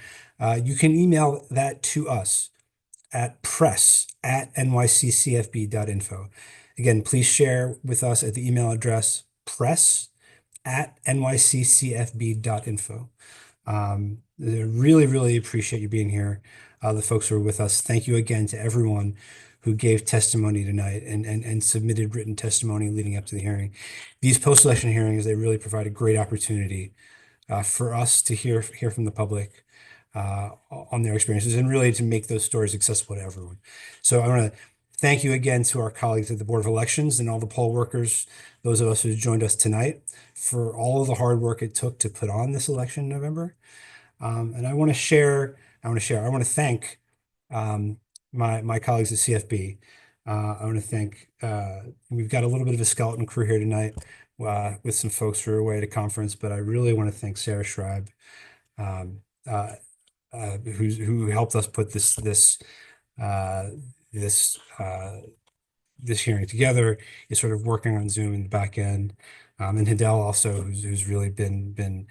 Speaker 1: you can email that to us at press@nyccfb.info. Again, please share with us at the email address press@nyccfb.info. Really, really appreciate you being here. The folks who are with us. Thank you again to everyone who gave testimony tonight and submitted written testimony leading up to the hearing. These post-election hearings, they really provide a great opportunity for us to hear from the public on their experiences and really to make those stories accessible to everyone. So I want to thank you again to our colleagues at the Board of Elections and all the poll workers, those of us who joined us tonight, for all of the hard work it took to put on this election in November. And I want to thank my colleagues at CFB. I want to thank, we've got a little bit of a skeleton crew here tonight with some folks who are away at a conference, but I really want to thank Sarah Schreib, who helped us put this hearing together, is sort of working on Zoom in the back end, and Hidel also, who's really been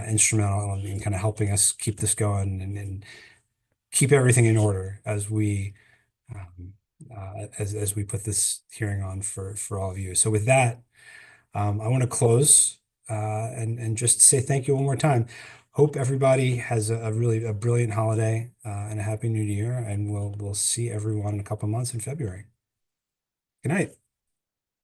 Speaker 1: instrumental in kind of helping us keep this going and keep everything in order as we put this hearing on for all of you. So with that, I want to close and just say thank you one more time. Hope everybody has a really brilliant holiday and a happy new year, and we'll see everyone in a couple months in February. Good night.